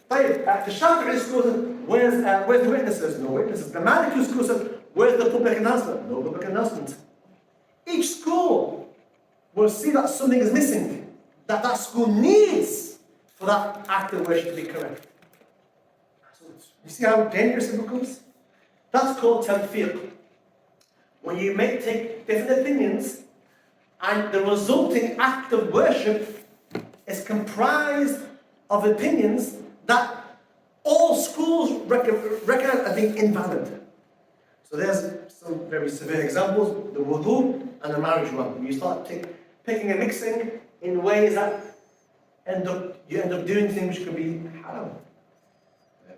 the Shafi'i school says, where's the witnesses? No witnesses. The Maliki school says, where's the public announcement? No public announcement. Each school will see that something is missing, that school needs for that act of worship to be correct. So, you see how dangerous it becomes? That's called talfiq. When you take different opinions, and the resulting act of worship is comprised of opinions that all schools recognize as being invalid. So there's some very severe examples, the wudu and the marriage one. You start picking and mixing in ways that you end up doing things which could be haram. Yeah.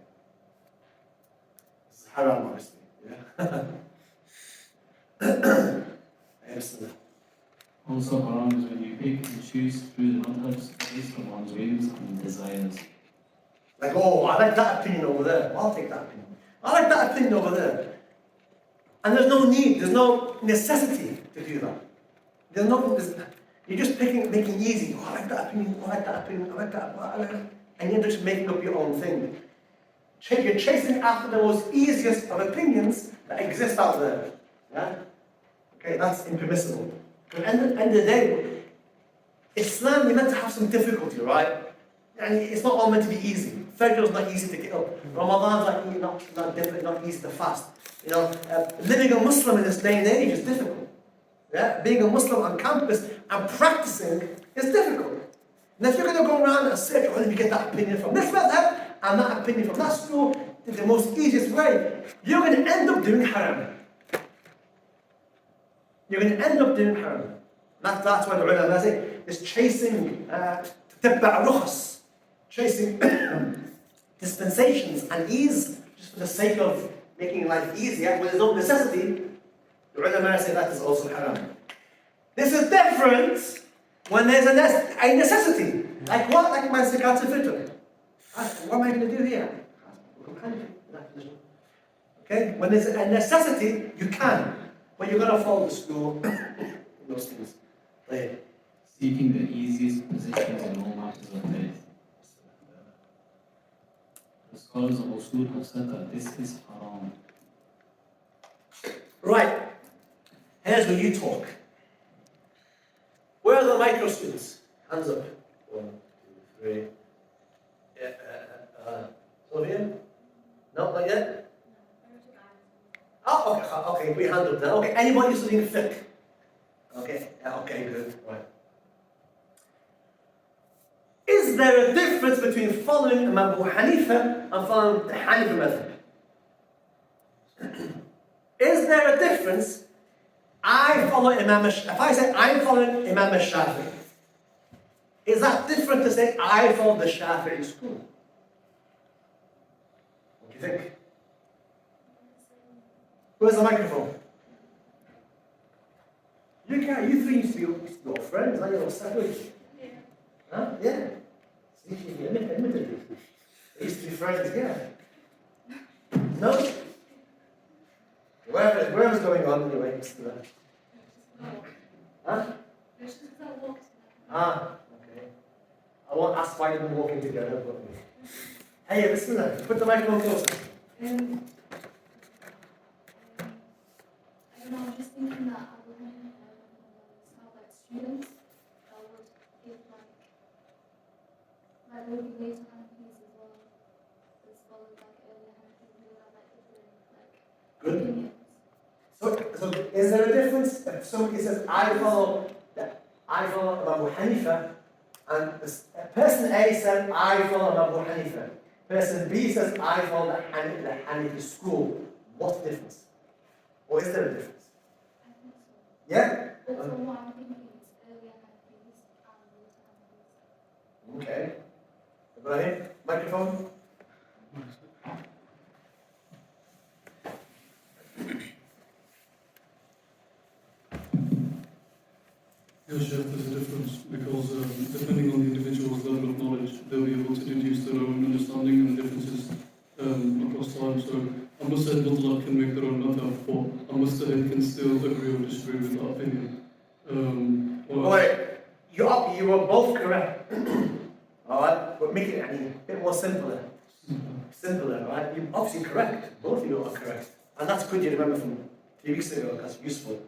It's haram, obviously. Yeah. Yes. Also, haram is when you pick and choose through the madhabs based on one's whims and desires. Like, oh, I like that opinion over there. Well, I'll take that opinion. I like that opinion over there. And there's no need, there's no necessity to do that. You're just making it easy. Oh, I like that opinion, I like that opinion, I like that. And you're just making up your own thing. You're chasing after the most easiest of opinions that exist out there. Yeah? Okay, that's impermissible. But at the end of the day, Islam, you're meant to have some difficulty, right? And it's not all meant to be easy. Fajr is not easy to get up. Ramadan's not easy to fast. Living a Muslim in this day and age is difficult. Yeah? Being a Muslim on campus and practicing is difficult. And if you're going to go around and search, where did you get that opinion from this madhab and that opinion from that school, in the most easiest way, you're going to end up doing haram. You're going to end up doing haram. That's why the ulama say, is chasing chasing dispensations and ease just for the sake of making life easier when there's no necessity. The ulama say that is also haram. This is different when there's a necessity. Like what? Like my zakat al-fitr. What am I going to do here? become Hanafi in that position. Okay? When there's a necessity, you can. But you've got to follow the school in those things. Right. Seeking the easiest positions in all matters of faith. The scholars of Usul have said that this is haram. Right. Here's where you talk. Where are the micro students? Hands up. 1, 2, 3. Yeah, Sophia? No, not yet? Oh, okay, we hand up then. Okay, anybody studying fiqh? Okay, okay, good, right. Is there a difference between following Imam Abu Hanifa and following the Hanafi method? Is there a difference? If I say I'm following Imam Shafi'i, is that different to say I follow the Shafi'i school? What do you think? Where's the microphone? You three used to be all friends, now you're all separate. Yeah. Huh? Yeah. See, you admitted it. They used to be friends, yeah. No? Whatever's going on anyway, it's that. Huh? Ah, okay. I won't ask why you've been walking together, but... Hey, listen now. Put the microphone closer. I don't know, I'm just thinking that I would have like students that would give like there would be later Hanafis as well like earlier Hanafis who would have like different Good. opinions. So is there a difference if somebody says, I follow Abu Hanifa, and person A says, I follow Abu Hanifa. Person B says, I follow the Hanafi school. What's the difference? Or is there a difference? I think so. Yeah? But from what I'm thinking it's earlier Hanafis and later Hanafis. Okay. Ibrahim, microphone. Yes, Chef, there's a difference because depending on the individual's level of knowledge, they'll be able to deduce their own understanding and the differences across time. So a Mustahid Mutlaq can make their own madhab, but a Mustahid can still agree or disagree with that opinion. You were both correct. Alright? But make it a bit more simpler. Simpler, right? You're obviously correct. Both of you are correct. And that's good you remember from 3 weeks ago, that's useful.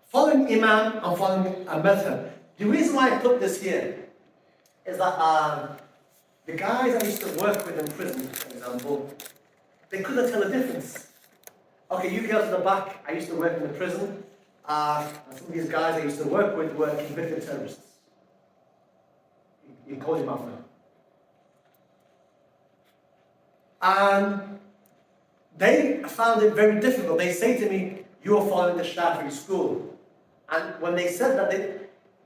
Following Imam and following a madhab. The reason why I put this here is that the guys I used to work with in prison, for example, they couldn't tell the difference. Okay, you girls in the back, I used to work in the prison, and some of these guys I used to work with were convicted terrorists. You call him out now. And they found it very difficult. They say to me, you're following the Shafi'i school. And when they said that,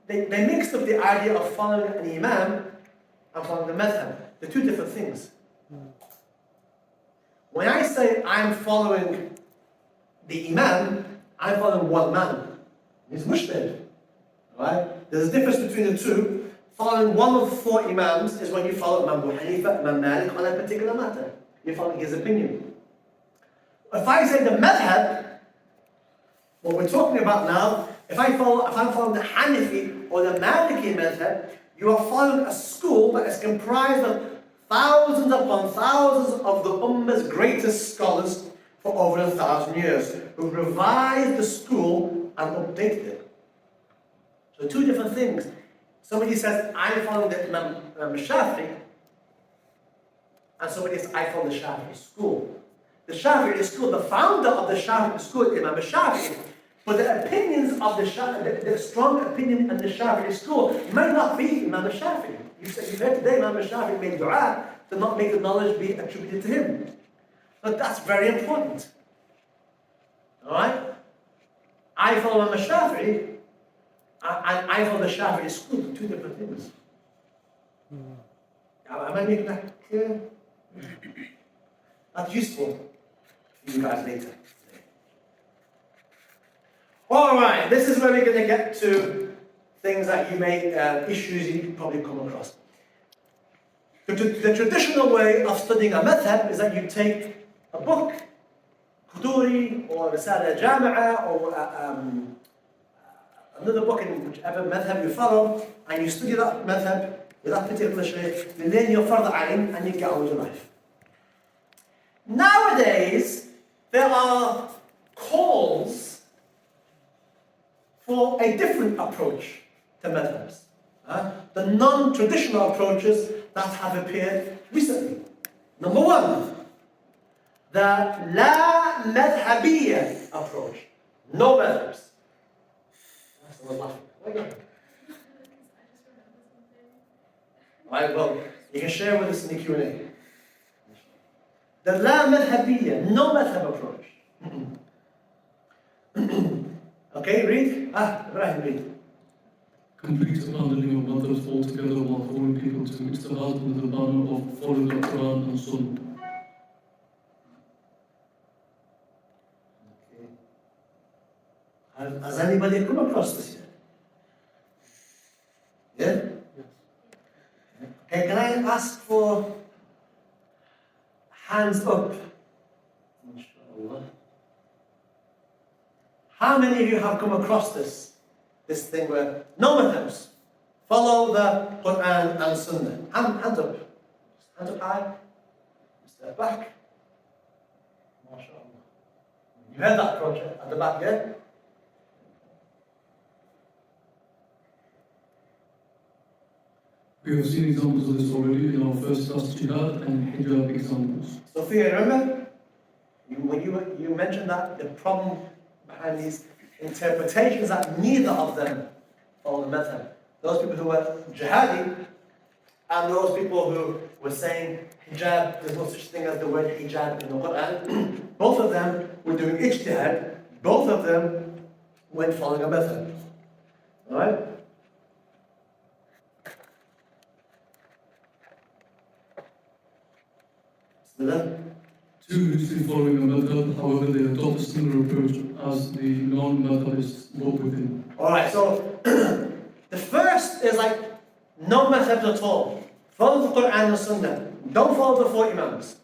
they mixed up the idea of following an imam and following the madhab. They're two different things. When I say I'm following the imam, I'm following one man. He's mujtahid. Right? There's a difference between the two. Following one of 4 imams is when you follow Imam Abu Hanifa, Imam Malik on a particular matter. You're following his opinion. If I say the madhab, what we're talking about now, if I'm following the Hanafi or the Maliki madhab, you are following a school that is comprised of thousands upon thousands of the Ummah's greatest scholars for over 1,000 years, who revised the school and updated it. So 2 different things. Somebody says, I'm following the Imam Shafi'i, and somebody says, I follow the Shafi'i school. The Shafi'i school, the founder of the Shafi'i school is Imam Shafi'i, but the opinions of the strong opinion in the Shafi'i school might not be Imam Shafi'i. You've heard today Imam Shafi'i made dua to not make the knowledge be attributed to him. But that's very important. Alright? I follow Imam Shafi'i, and I follow the Shafi'i school, 2 different things. Am I making that clear? That's useful for you guys later. Alright, this is where we're going to get to things that you may, issues you probably come across. The traditional way of studying a madhab is that you take a book, Quduri or Risala Jama'a or another book in whichever madhab you follow, and you study that madhab with that particular shaykh, you learn your fard ayn and you get on with your life. Nowadays, there are calls for a different approach to madhabs. The non-traditional approaches that have appeared recently. Number one, the La Madhabiyya approach. No madhabs. Someone's laughing. Why are you laughing? Right, well, you can share with us in the Q&A. The La Madhabiyya, no madhab approach. Okay, read. Ibrahim, read. Complete abandoning of madhabs altogether while calling people to ijtihad under the banner of following the Quran and Sunnah. Okay. Has anybody come across this yet? Yeah? Okay, can I ask for hands up? Inshallah. How many of you have come across this thing where no madhabs follow the Quran and Sunnah? Hands up. Hands up high. Step back. MashaAllah. You heard that approach at the back, yeah? We have seen examples of this already in our first class jihad and hijab examples. Sophia, remember? When you mentioned that, the problem behind these interpretations that neither of them follow the madhab. Those people who were jihadi and those people who were saying hijab, there's no such thing as the word hijab in the Quran, both of them were doing ijtihad, both of them went following a madhab. Alright? Bismillah. Two loosely following a madhab, however, they adopt a similar approach as the non-madhabists walk within. Alright, so the first is like no madhabs at all. Follow the Quran and Sunnah. Don't follow the 4 Imams.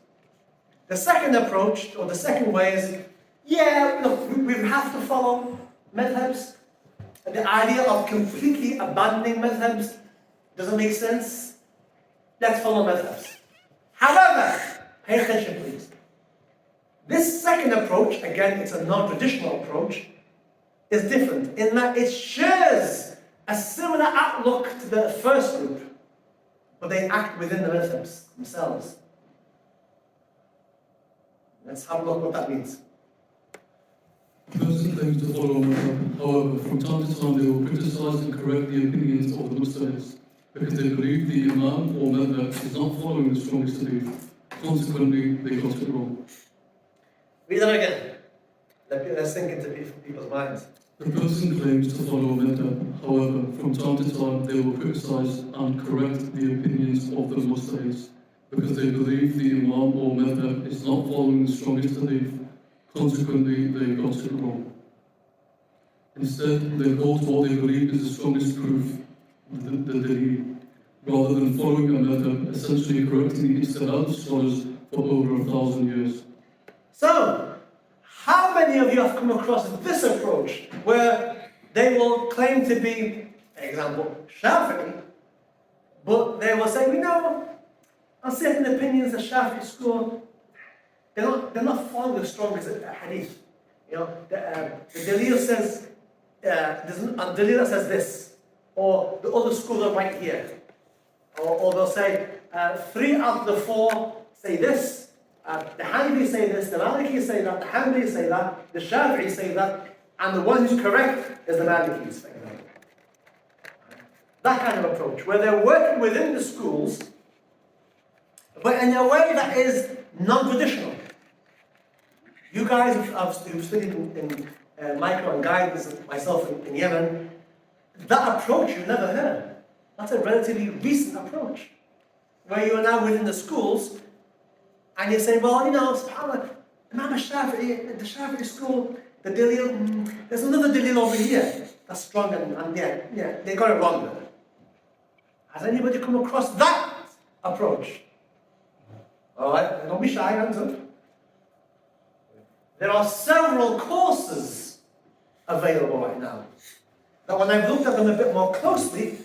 The second approach, or the second way is, yeah, look, we have to follow madhabs. The idea of completely abandoning madhabs doesn't make sense. Let's follow madhabs. However, pay attention please. This second approach, again, it's a non-traditional approach, is different in that it shares a similar outlook to the first group, but they act within the madhabs themselves. Let's have a look what that means. A person claims to follow a madhab, however, from time to time they will criticize and correct the opinions of the Muslims because they believe the Imam or madhab is not following the strongest belief. Consequently, they got it wrong. Read that again. Let's think into people's minds. The person claims to follow a madhab, however, from time to time they will criticize and correct the opinions of the Muslims because they believe the Imam or madhab is not following the strongest belief. Consequently, they got it wrong. Instead, they go to what they believe is the strongest proof, the dalil, rather than following a madhab, essentially correcting the ijtihad of scholars for over 1,000 years. So, how many of you have come across this approach where they will claim to be, for example, Shafi'i, but they will say, on certain opinions, the Shafi'i school, they're not following the strongest hadith. The dalil says, there's a dalil that says this, or the other schools are right here. Or they'll say, 3 out of the 4 say this, the Hanbali say this, the Maliki say that, the Hanbali say that, the Shafi'i say that, and the one who's correct is the Malikis, for example. That kind of approach, where they're working within the schools, but in a way that is non-traditional. You guys who've studied in micro and guidance, myself in Yemen, that approach you've never heard. That's a relatively recent approach, where you are now within the schools, and you say, well, subhanAllah, Imam al-Shafi'i, the Shafi'i school, the dalil, there's another dalil over here that's strong, and they got it wrong there. Has anybody come across that approach. Alright, don't be shy, hands up. There are several courses available right now. That when I've looked at them a bit more closely,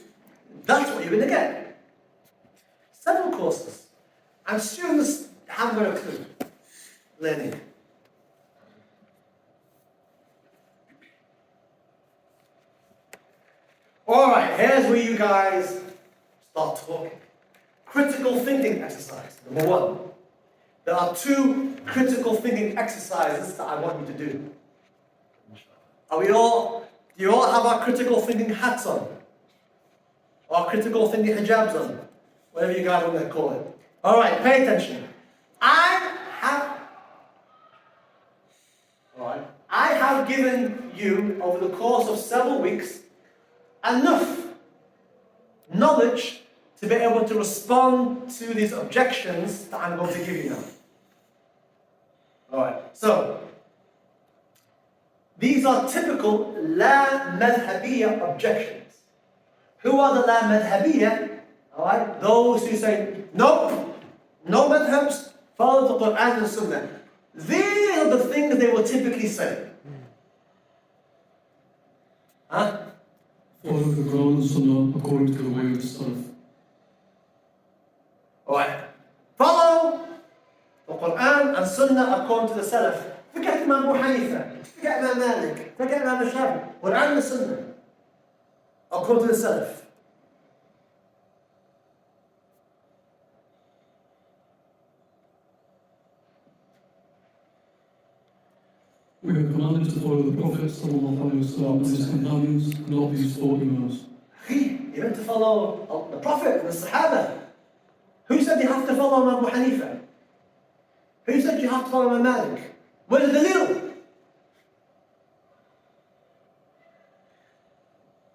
that's what you're going to get. Several courses. And students haven't got a clue. Learning. Alright, here's where you guys start talking. Critical thinking exercise. Number one. There are 2 critical thinking exercises that I want you to do. Do you all have our critical thinking hats on? Or critical thinking hijabs on? Whatever you guys want to call it. Alright, pay attention. I have given you, over the course of several weeks, enough knowledge to be able to respond to these objections that I'm going to give you now. Alright, so these are typical La Madhabiyya objections. Who are the La Madhabiyya? Alright, those who say, nope, no madhabs, follow the Quran and Sunnah. These are the things they will typically say. Huh? Follow the Quran and Sunnah according to the way of the Salaf. Alright, follow the Quran and Sunnah according to the Salaf. Forget Imam Abu Hanifa, forget Imam Malik, forget Imam Shafi. Quran and Sunnah according to the Salaf. We are commanded to follow the Prophet ﷺ and his companions, not these 4 imams. You're meant to follow the Prophet and the Sahaba. Who said you have to follow Imam Abu Hanifa? Who said you have to follow Imam Malik? Where's the dalil?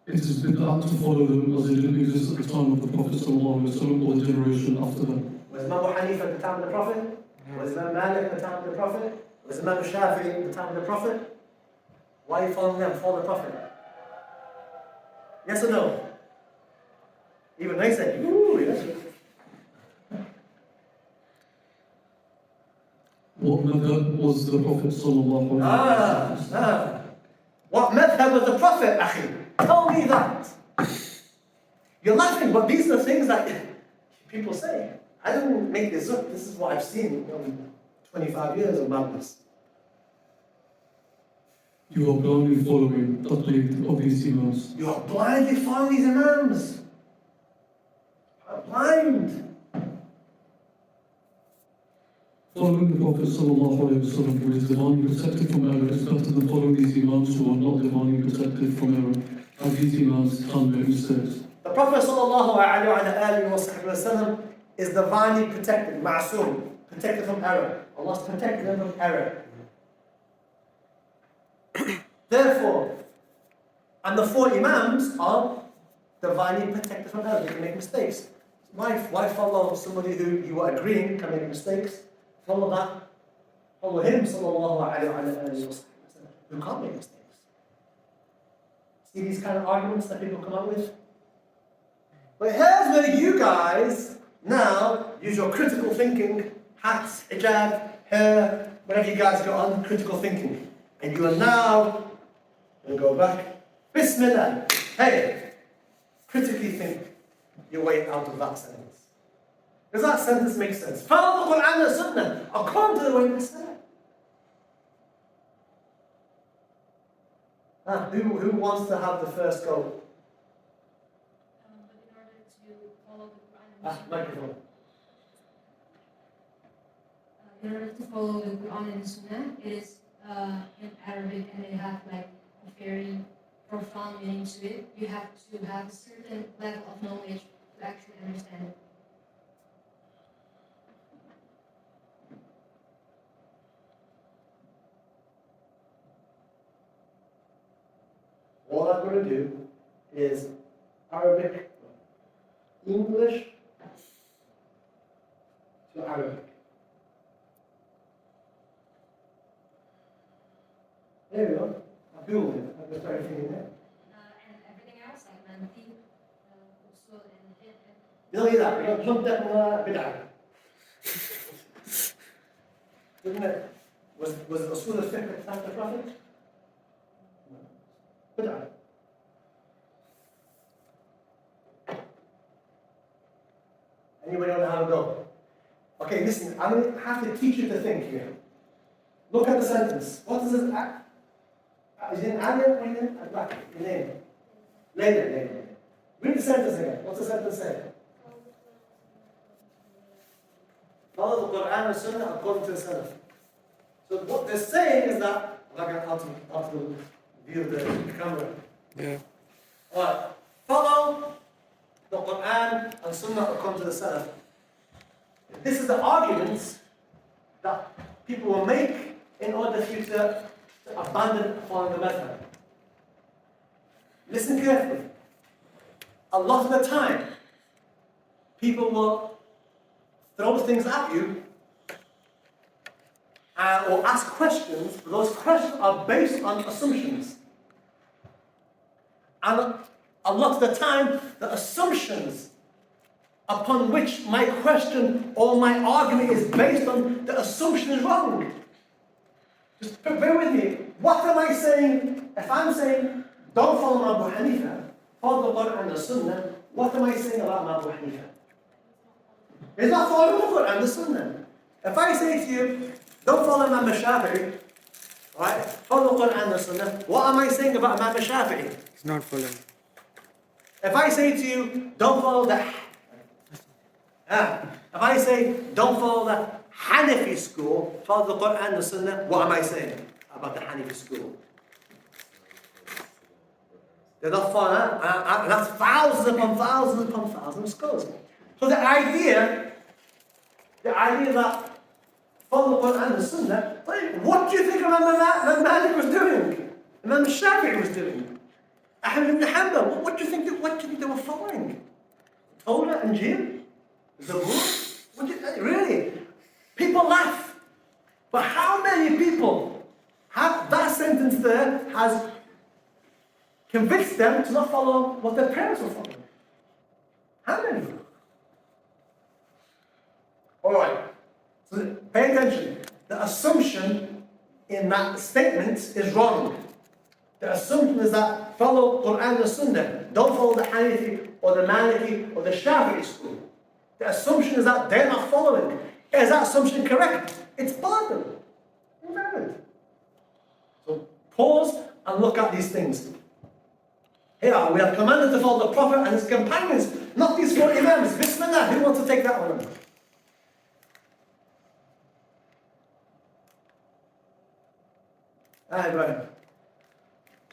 It is bid'ah to follow them as they didn't exist at the time of the Prophet ﷺ or the generation after them. Was Imam Abu Hanifa at the time of the Prophet? Was Imam Malik at the time of the Prophet? Was Imam Shafi at the time of the Prophet? Why are you following them? Follow the Prophet. Yes or no? Even they said, ooh, yes. What madhab was the Prophet ﷺ? What madhab was the Prophet, akhi? Tell me that. You're laughing, but these are the things that people say. I didn't make this up. This is what I've seen in 25 years of madness. You are blindly following taqleed of these imams. You are blindly following these imams. You are blind. Following the Prophet ﷺ, who is divinely protected from error, is better than following these imams who are not divinely protected from error, as these imams can make mistakes. The Prophet ﷺ is divinely protected, ma'soom, protected from error. Allah's protected him from error. Therefore, and the 4 imams are divinely protected from error. They can make mistakes. Why follow somebody who you are agreeing can make mistakes? Follow that. Follow him, sallallahu alayhi wa sallam, who can't make mistakes. See these kind of arguments that people come up with? But here's where you guys now use your critical thinking, hats, hijab, hair, whatever you guys got on, critical thinking. And you are now, and go back, Bismillah, hey, critically think your way out of that sentence. Does that sentence make sense? Follow the Quran and Sunnah according to the way of the Salaf. Who wants to have the first go? But in order to follow the Quran and Sunnah, Microphone. In order to follow the Quran and Sunnah, it is in Arabic and they have like a very profound meaning to it. You have to have a certain level of knowledge to actually understand it. All I'm going to do is Arabic, English to Arabic. There we go. I've Googled it. I've just everything in there. And everything else, like mantiq, usul, and You don't hear that. You don't jump that bid'ah. Didn't it? Was Usul al-Fiqh at the time of the Prophet? Bid'ah. Anybody know how to go? Okay, listen, I'm going to have to teach you to think here. Look at the sentence. What is this? Is it Adil or your name? Later. Read the sentence again. What's the sentence say? Follow the Quran and Sunnah according to the Salaf. So what they're saying is that, I'm not going to out to view the camera. Yeah. Alright, follow the Quran and Sunnah according to the Salaf. This is the arguments that people will make in order for you to abandon following the Madhab. Listen carefully. A lot of the time, people will throw things at you or ask questions, but those questions are based on assumptions. And a lot of the time, the assumptions upon which my question or my argument is based on, the assumption is wrong. Just bear with me. What am I saying? If I'm saying, don't follow Abu Hanifa, follow the Quran and the Sunnah, what am I saying about Abu Hanifa? It's not following the Quran and the Sunnah. If I say to you, don't follow Imam Shafi'i, right? Follow the Quran and the Sunnah, what am I saying about Imam Shafi'i? It's not following. If I say to you, don't follow the if I say, don't follow the Hanafi school, follow the Quran and the Sunnah, what am I saying about the Hanafi school? They're not following that. And that's thousands upon thousands upon thousands of scholars. So the idea that follow the Quran and the Sunnah, what do you think Imam Malik was doing? Imam Shafi'i was doing? Ahmad ibn Hanbal, what do you think they were following? Torah and Injil? Zabur? Really? People laugh. But how many people have that sentence there has convinced them to not follow what their parents were following? How many? Alright. So pay attention. The assumption in that statement is wrong. The assumption is that follow Quran and Sunnah. Don't follow the Hanafi or the Maliki or the Shafi'i school. The assumption is that they're not following. Is that assumption correct? It's batil. Invalid. So pause and look at these things. Here we are commanded to follow the Prophet and his companions, not these 4 Imams. Bismillah, who wants to take that one? Ibrahim.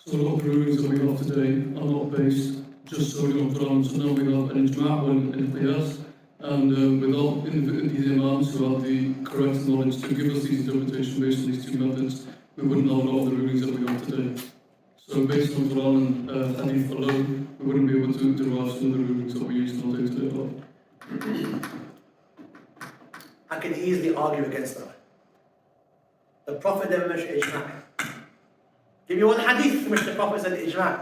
So a lot of the rulings that we have today are not based just solely on Quran. So now we have an ijma' and an qiyas, and without these imams who have the correct knowledge to give us these interpretations based on these 2 methods, we wouldn't have a lot of the rulings that we have today. So based on Quran and Hadith alone, we wouldn't be able to derive some of the rulings that we use in our day-to-day life. I can easily argue against that. The Prophet never mentioned ijma'. Give me one hadith in which the Prophet said ijma'.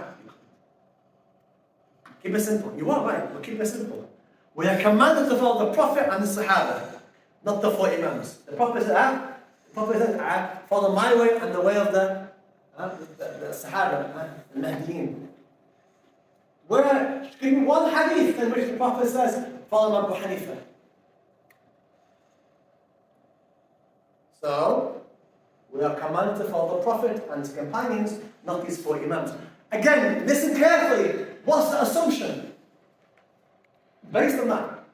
Keep it simple. You are right, but keep it simple. We are commanded to follow the Prophet and the Sahaba, not the 4 Imams. The Prophet said, follow my way and the way of the Sahaba, the Mahdiyin. Give me one hadith in which the Prophet says, follow Abu Hanifa. So, we are commanded to follow the Prophet and his companions, not these 4 Imams. Again, listen carefully. What's the assumption? Based on that,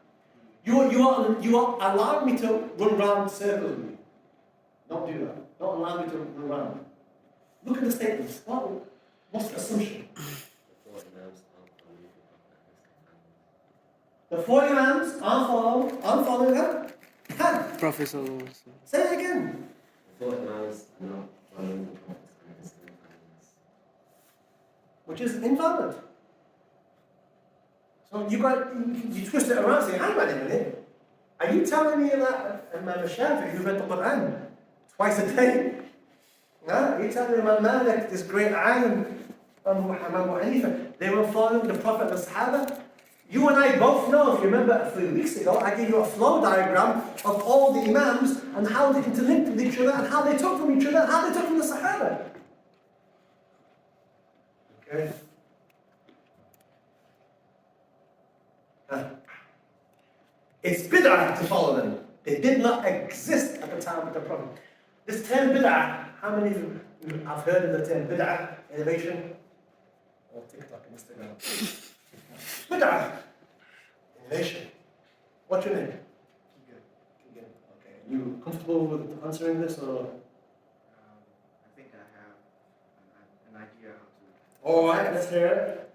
you are allowing me to run around circles with me. Don't do that. Don't allow me to run around. Look at the statements. What's the assumption? The 4 Imams aren't following her. Prophet sallallahu alaihi wasallam. Say it again. The 4 imams are not following the Prophet and his companions. Which is invalid. So you twist it around and say, hang on a minute. Are you telling me that Imam Shafi'i, who read the Quran twice a day? No? Are you telling me Imam Malik, this great alim, Imam Abu Hanifa, they were following the Prophet and the Sahaba? You and I both know, if you remember a few weeks ago, I gave you a flow diagram of all the Imams and how they interlinked with each other and how they took from each other and how they took from the Sahaba. Okay? It's bid'ah to follow them. They did not exist at the time of the Prophet. This term bid'ah, how many of you have heard of the term bid'ah, innovation? Or TikTok and Instagram. Bid'ah, innovation. What's your name? Keegan. Okay. You comfortable with answering this or? I think I have an idea how to. All right, let's hear it.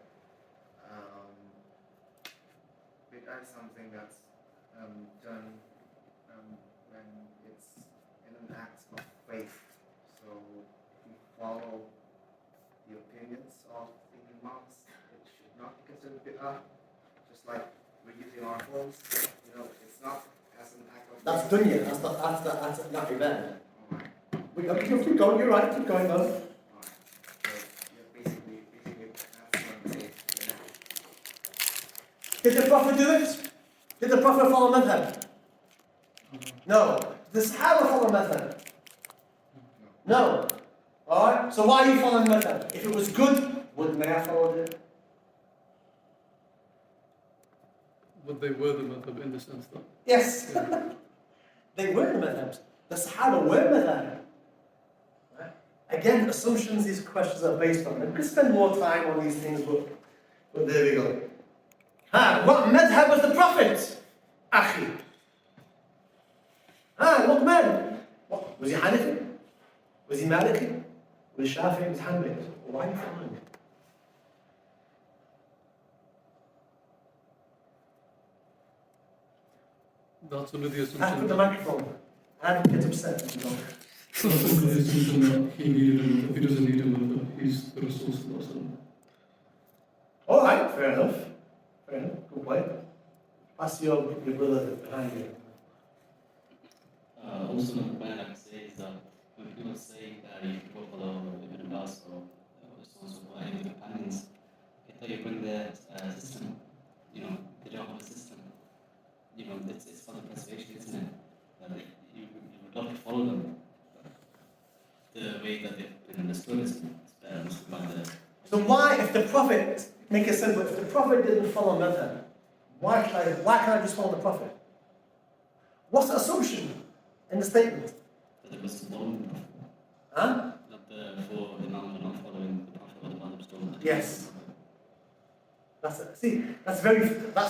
Bid'ah is something that's done when it's in an act of faith. So if we follow the opinions of the imams, it should not be considered bid'ah. Just like we're using our phones, it's not as an act of. That's dunya. That's not ibadah. Alright. Keep going. You're right. Keep going on. Alright. So yeah, basically that's what I'm saying. Did the Prophet do it? Did the Prophet follow madhab? No. The Sahaba follow madhab? No. Alright? So why are you following madhab? If it was good, would they have followed it? But they were the madhab in the sense that. Yes. They were the madhabs. The Sahaba were madhab. Right? Again, assumptions these questions are based on. We could spend more time on these things, but there we go. What madhab was the Prophet? Akhi. What man? What? Was he Hanafi? Was he Maliki? Was he Shafi'i? Was he Hanbali? Why are you following? That's under the Put assumption. the microphone. And get upset if you don't. That's under the assumption that he needed a madhab. If he doesn't need a madhab, he's the Rasul sallallahu alaihi wasallam. Alright, fair enough. Fair enough. Good point. Pass your brother behind you. Also, the point I can say is that when people say that you should go follow Ibn Abbas or so and so forth, any of the companions, I thought you bring their system. They don't have a system. It's for the preservation, isn't it? That you would love to follow them. The way that they've been understood is understood by the. So why, if the Prophet, make it simple, if the Prophet didn't follow madhab, why can't I just follow the Prophet? What's the assumption in the statement? That they must follow the Prophet. Huh? Not for the Imam not following the Prophet or the Madhabs don't. Yes. That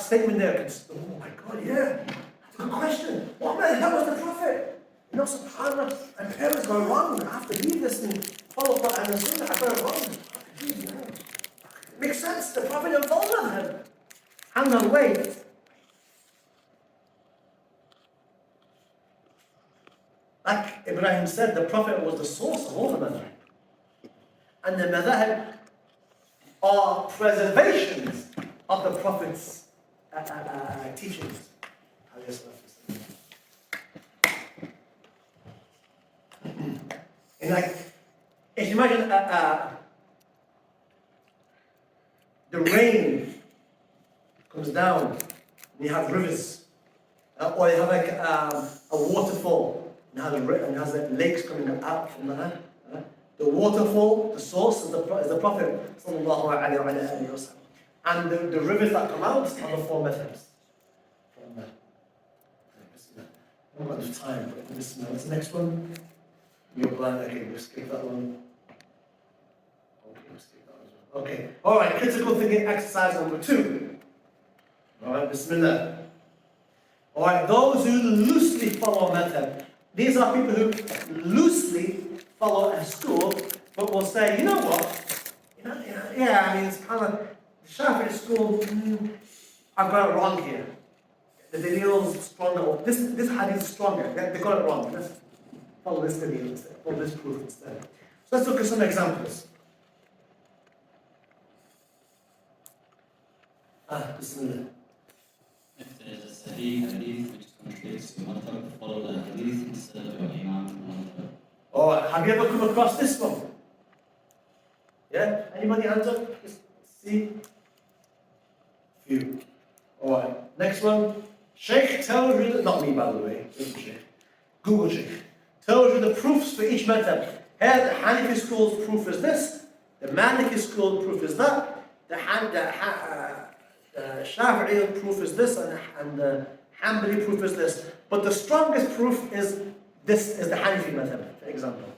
statement there, oh my God, yeah, that's a good question. What madhab was the Prophet? SubhanAllah, my parents got it wrong. I have to leave this and follow Quran and Sunnah. I got it wrong. It makes sense. The Prophet didn't follow him. Hang on, wait. Like Ibrahim said, the Prophet was the source of all the madhab. And the madhab are preservations of the Prophet's teachings. And if you imagine the rain comes down, and you have rivers, or you have a waterfall, and has lakes coming out from that. The waterfall, the source is the Prophet sallallahu alaihi wasallam, and the rivers that come out are the four methods. I haven't got enough time, but what's the next one? You're blind, okay, we'll skip that one. Okay, we'll skip that as well. Okay, alright, critical thinking exercise number 2. Alright, Bismillah. Alright, those who loosely follow madhab, these are people who loosely follow a school, but will say, you know what? It's kind of the Shafi'i school, I've got it wrong here. The dalil is stronger. This hadith is stronger. They got it wrong. Let's follow this dalil instead. Follow this proof instead. So let's look at some examples. Bismillah. If there's a hadith which contradicts your madhab, follow the hadith instead of your imam. Alright, have you ever come across this one? Yeah? Anybody hands up? Let's see. Few. Alright, next one. Sheikh tells you, not me by the way, Sheikh. Google Sheikh. Tells you the proofs for each madhab. Here, the Hanafi school's proof is this, the Maliki school proof is that, the Shafi'i proof is this, and the Hanbali proof is this. But the strongest proof is this, is the Hanafi madhab, for example.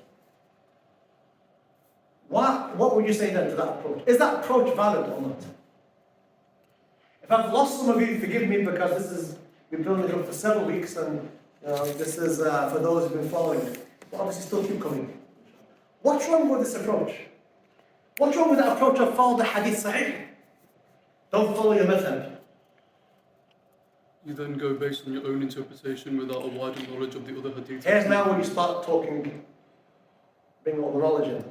What would you say then to that approach? Is that approach valid or not? If I've lost some of you, forgive me, because we've been building it up for several weeks, and this is for those who've been following it. But obviously still keep coming. What's wrong with this approach? What's wrong with the approach of follow the hadith sahih? Don't follow your madhab. You then go based on your own interpretation without a wider knowledge of the other hadith. Here's now when you start talking, bring all the knowledge in.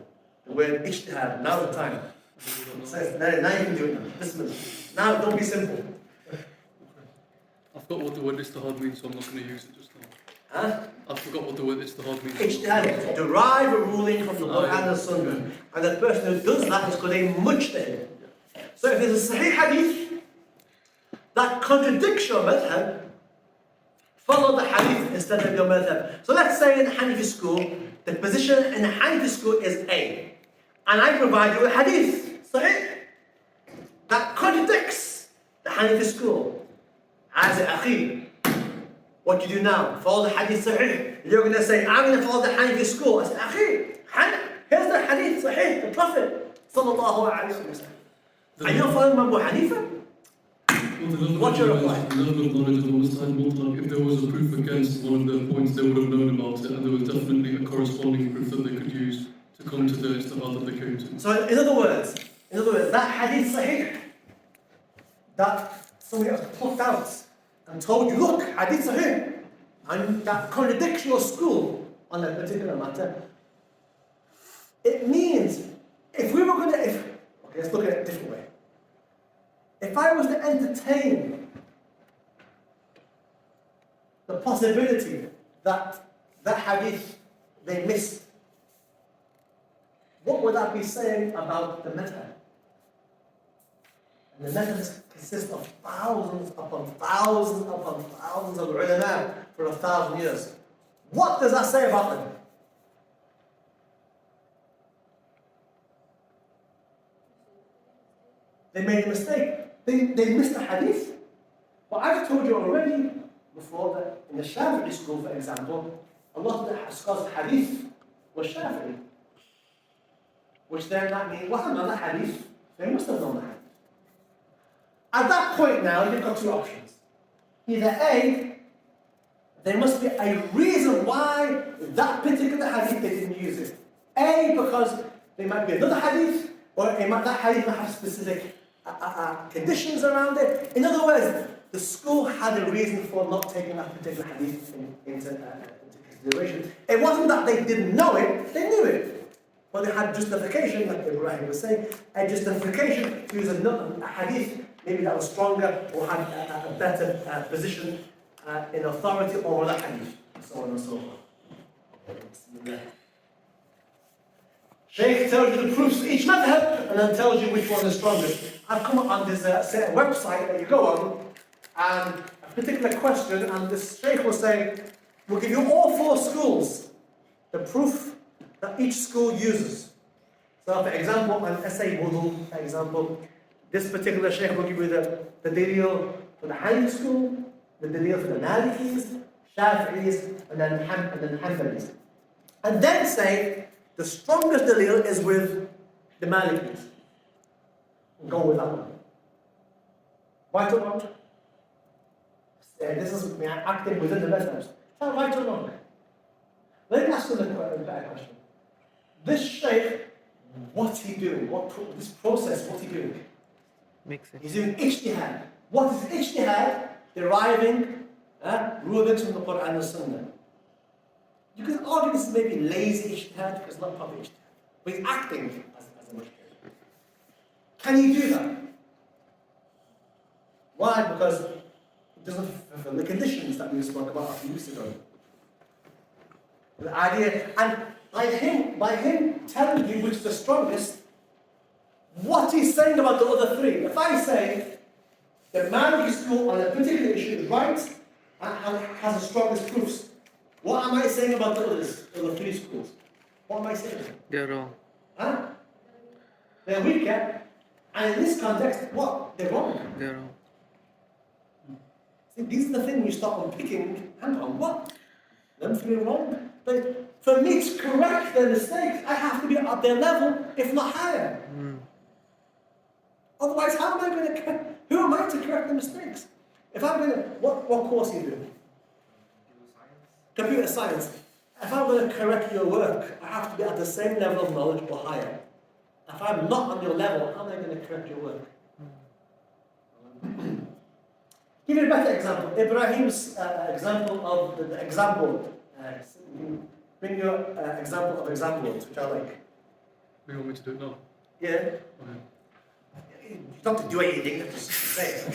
The word ijtihad, now's the time. Says, now you can do it now. Bismillah. Now don't be simple. I forgot what the word istihad means, so I'm not going to use it just now. Huh? I forgot what the word istihad means. Ijtihad, derive a ruling from the Quran and Sunnah. And the person who does that is called a mujtahid. So if there's a sahih hadith that contradicts your madhab, follow the hadith instead of your madhab. So let's say in the Hanafi school, the position in the Hanafi school is A. And I provide you with hadith, sahih, that contradicts the Hanafi school. As a akhi, what you do now? Follow the hadith sahih. You're going to say, I'm going to follow the Hanafi school. I say, akhi, here's the hadith sahih, the Prophet sallallahu alayhi wa sallam. Are you following Abu Hanifa? What's your reply? The level of knowledge of Mustahid Mutlaq, if there was a proof against one of the points, they would have known about it, and there was definitely a corresponding proof that they could use to come to the istihad that they came to. So in other words, that hadith sahih, that somebody else plucked out and told you, look, hadith sahih, and that contradicts your school on that particular matter, it means, if we were going to, okay, let's look at it a different way. If I was to entertain the possibility that that hadith they missed, what would that be saying about the madhab? And the madhab consists of thousands upon thousands upon thousands of ulama for 1,000 years. What does that say about them? They made a mistake. They missed a hadith. But I've told you already before that in the Shafi'i school, for example, a lot of the scholars hadith was Shafi'i. Which then that means, what another hadith? They must have known the hadith. At that point now, you've got two options. Either A, there must be a reason why that particular hadith they didn't use it. A, because there might be another hadith, or that hadith might have specific conditions around it. In other words, the school had a reason for not taking that particular hadith into consideration. It wasn't that they didn't know it, they knew it. But they had justification, like Ibrahim was saying, a justification to use a hadith maybe that was stronger or had a better position in authority over that hadith, and so on and so forth. Sheikh tells you the proofs for each madhab and then tells you which one is strongest. I've come up on this certain website that you go on, and a particular question, and this Sheikh was saying, we'll give you all 4 schools, the proof that each school uses. So for example, on essay wudu, for example, this particular Sheikh will give you the dalil for the Hanafi school, the dalil for the Malikis, Shafi'is, and then Hanbalis. And then say, the strongest dalil is with the Malikis. Go with that one. Right or wrong? This is acting within the madhabs. Is that right or wrong? Let me ask you a better question. This Shaykh, what's he doing? This process, what's he doing? Makes sense. He's doing ijtihad. What is ijtihad? Deriving rulings from the Quran and Sunnah. You can argue this is maybe lazy ijtihad because it's not proper ijtihad. But he's acting as a mujtahid. Can he do that? Why? Because it doesn't fulfill the conditions that we spoke about a few weeks ago. The idea, and by him telling you which is the strongest, what he's saying about the other 3. If I say The Maliki school on a particular issue is right and has the strongest proofs. What am I saying about the others, the other three schools? What am I saying? They're wrong. Huh? They're weaker, and in this context, what? They're wrong. They're wrong. See, these are the things you start unpicking. Hang on, what? Them three are wrong. But for me to correct their mistakes, I have to be at their level, if not higher. Otherwise, how am I going to? Who am I to correct the mistakes? If I'm going to, what course are you doing? Computer science. If I'm going to correct your work, I have to be at the same level of knowledge or higher. If I'm not on your level, how am I going to correct your work? Give you a better example. Ibrahim's example of the example. Bring your example of examples, which I like. You want me to do it now? Yeah. Okay. You don't have to do anything, just say it.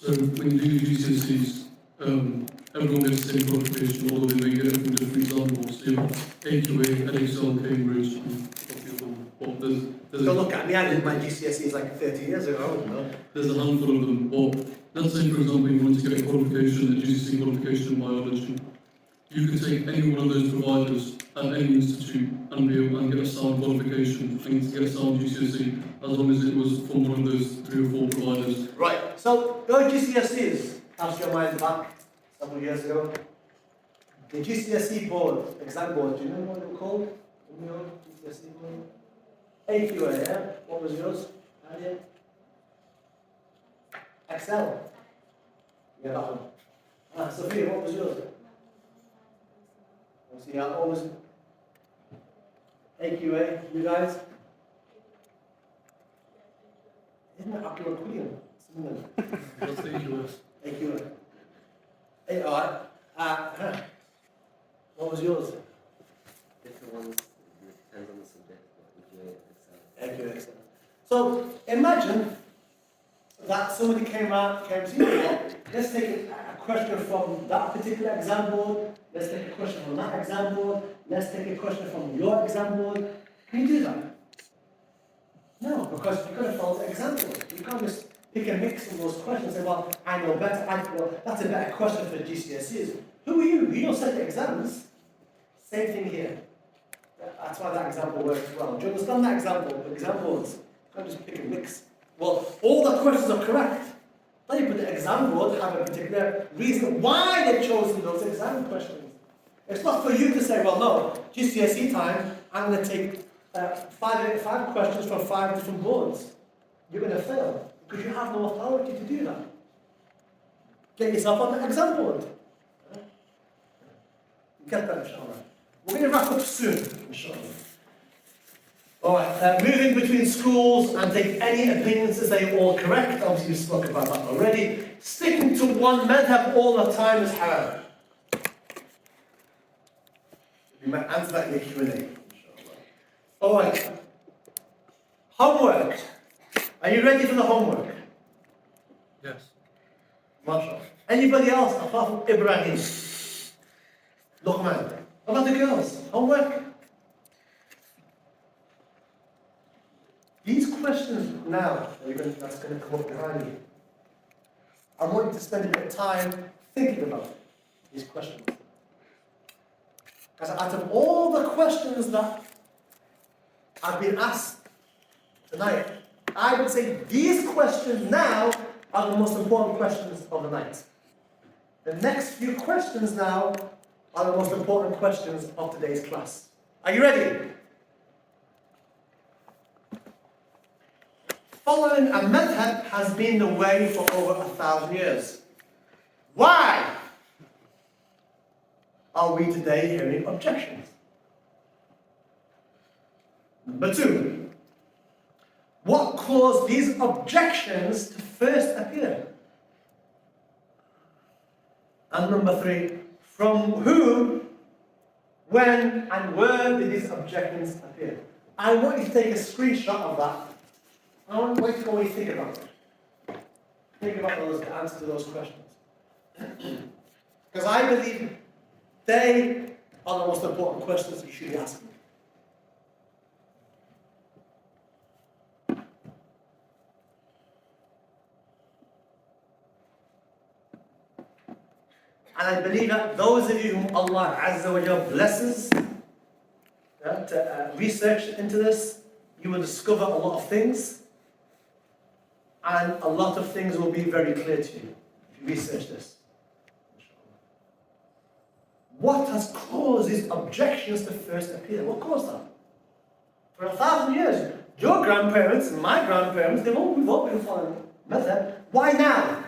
So when you do your GCSEs, everyone gets the same qualification, although they may get it from different examples. So you have AQA, NXL, Cambridge, and what's the other one? Well, there's Don't look at me, I did my GCSEs like 30 years ago, you know. There's a handful of them. But let's say, for example, you want to get a qualification, a GCSE qualification in biology. You could take any one of those providers at any institute and be able to get a sound qualification and get a sound GCSE, as long as it was from one of those 3 or 4 providers. Right, so those GCSEs, cast your mind back several years ago. The GCSE board, exam board, do you know what they were called? You know, GCSE board? AQA, yeah? What was yours? Adia? Excel? Yeah, that one. Sophia, what was yours? See how what was AQA, you guys? Isn't it Akira Queen? What's the AQS? AQA. Hey, alright. What was yours? Different ones, it depends on the subject, but AQA, excellent. So imagine that somebody came to you, let's take a question from that particular exam board, let's take a question from that exam board, let's take a question from your exam board. Can you do that? No, because you've got to follow the exam board. You can't just pick and mix of those questions and say, well, I know better, well, that's a better question for GCSEs. Who are you? You don't set the exams. Same thing here. That's why that example works well. Do you understand that example? The exam boards, you can't just pick and mix. Well, all the questions are correct. Then you put the exam board have a particular reason why they've chosen those exam questions. It's not for you to say, well, no, GCSE time, I'm going to take five questions from 5 different boards. You're going to fail because you have no authority to do that. Get yourself on the exam board. Get that, inshallah. We're going to wrap up soon, inshallah. Alright, moving between schools and take any opinions as they all correct. Obviously, we spoke about that already. Sticking to one madhab all the time is haram. We might answer that in the Q&A, inshallah. Alright. Homework. Are you ready for the homework? Yes. MashaAllah. Anybody else apart from Ibrahim? Luqman. What about the girls? Homework? These questions now, that's going to come up behind you. I want you to spend a bit of time thinking about these questions. Because out of all the questions that I've been asked tonight, I would say these questions now are the most important questions of the night. The next few questions now are the most important questions of today's class. Are you ready? Following a madhab has been the way for over 1,000 years. Why are we today hearing objections? Number 2, what caused these objections to first appear? And number 3, from whom, when, and where did these objections appear? I want you to take a screenshot of that. I want you to go and think about it. Think about the answer to those questions. Because I believe they are the most important questions you should be asking. And I believe that those of you whom Allah Azza wa Jalla blesses to research into this, you will discover a lot of things. And a lot of things will be very clear to you if you research this. What has caused these objections to first appear? What caused that? For 1,000 years, your grandparents and my grandparents, we've all been following madhab. Why now?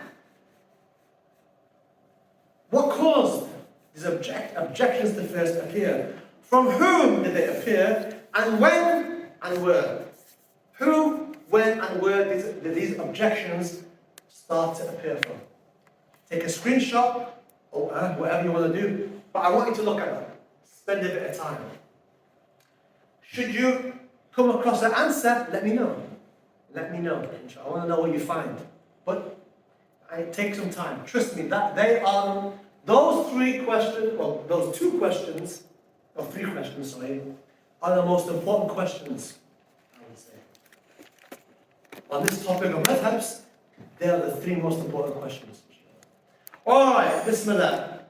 What caused these objections to first appear? From whom did they appear? And when and where? Who, when and where did these objections start to appear from? Take a screenshot or whatever you want to do, but I want you to look at that. Spend a bit of time. Should you come across an answer, let me know. Let me know. I want to know what you find. But take some time. Trust me, that they are those three questions, well, those two questions, or three questions, sorry, are the most important questions, I would say. On this topic of madhabs, they are the three most important questions. Alright, Bismillah.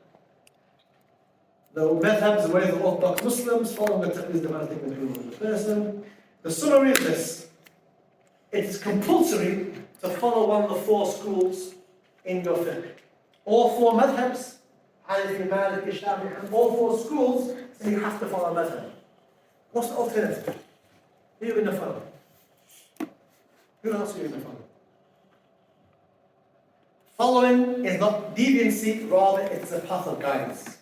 The madhabs, the way of the Orthodox Muslims, following the taqlid of anything between the person. The summary is this. It is compulsory to follow one of the four schools in your fiqh. All four madhabs, Hanafi, Maliki, Shafi'i, all four schools say you have to follow madhab. What's the alternative? Who are you going to follow? Who else are you going to follow? Following is not deviancy, rather it's a path of guidance.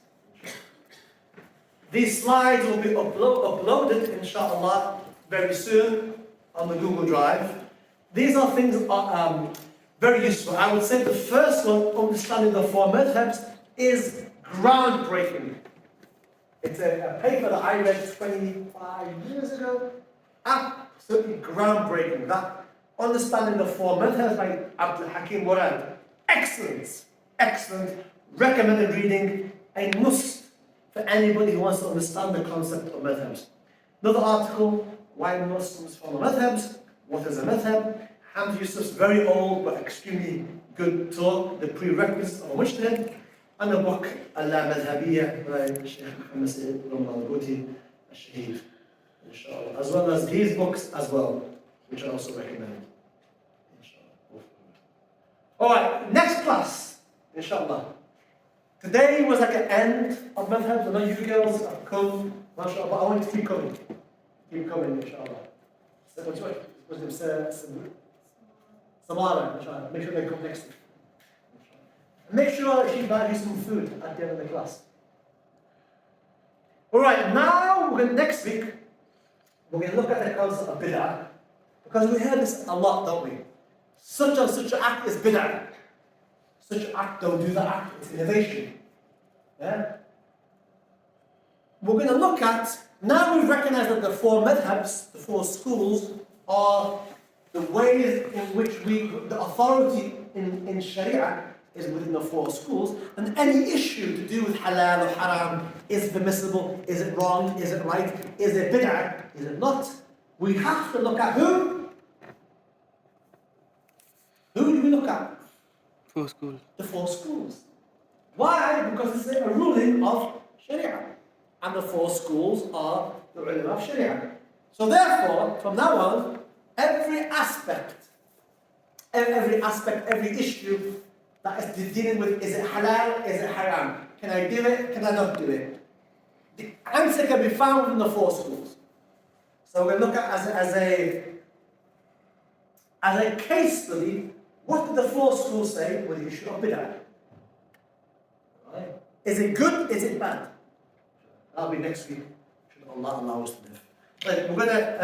These slides will be uploaded, inshallah, very soon on the Google Drive. These are things that are very useful. I would say the first one, understanding the four madhabs, is groundbreaking. It's a paper that I read 25 years ago. Absolutely groundbreaking. That understanding the four madhabs by Abdul Hakim Murad. Excellent. Excellent. Recommended reading. A must for anybody who wants to understand the concept of madhabs. Another article, Why Muslims Follow Madhabs. What is a madhab? Hamza Yusuf's very old but extremely good talk, The Prerequisites of a Mujtahid, and the book Allah Madhabiyya by Sheikh Muhammad Sayyid al-Ghouti al-Shaheed, inshallah. As well as these books as well, which I also recommend, inshallah. Alright, next class, inshallah. Today was like an end of madhabs. I know you girls have come, mashallah, but I want you to keep coming. Keep coming, inshallah. So, what's his name? Samara, inshallah. Make sure they come next week. Make sure she buys you some food at the end of the class. Alright, now next week, we're going to look at the concept of bid'ah. Because we hear this a lot, don't we? Such and such an act is bid'ah. Such an act, don't do that act, it's innovation. Yeah? We're going to look at, now we've recognized that the four madhabs, the four schools, are the ways in which the authority in Sharia is within the four schools, and any issue to do with halal or haram, is it permissible, is it wrong, is it right, is it bid'ah, is it not? We have to look at who? Who do we look at? Four schools. The four schools. Why? Because it's a ruling of Sharia. And the four schools are the ulama of Sharia. So therefore, from now on, every aspect, every issue that is dealing with, is it halal, is it haram? Can I do it, can I not do it? The answer can be found in the four schools. So we're going to look at as a case study, what did the four schools say with the issue of bid'ah? Right. Is it good, is it bad? That'll be next week. Should Allah allow us to do it. Right, we're going to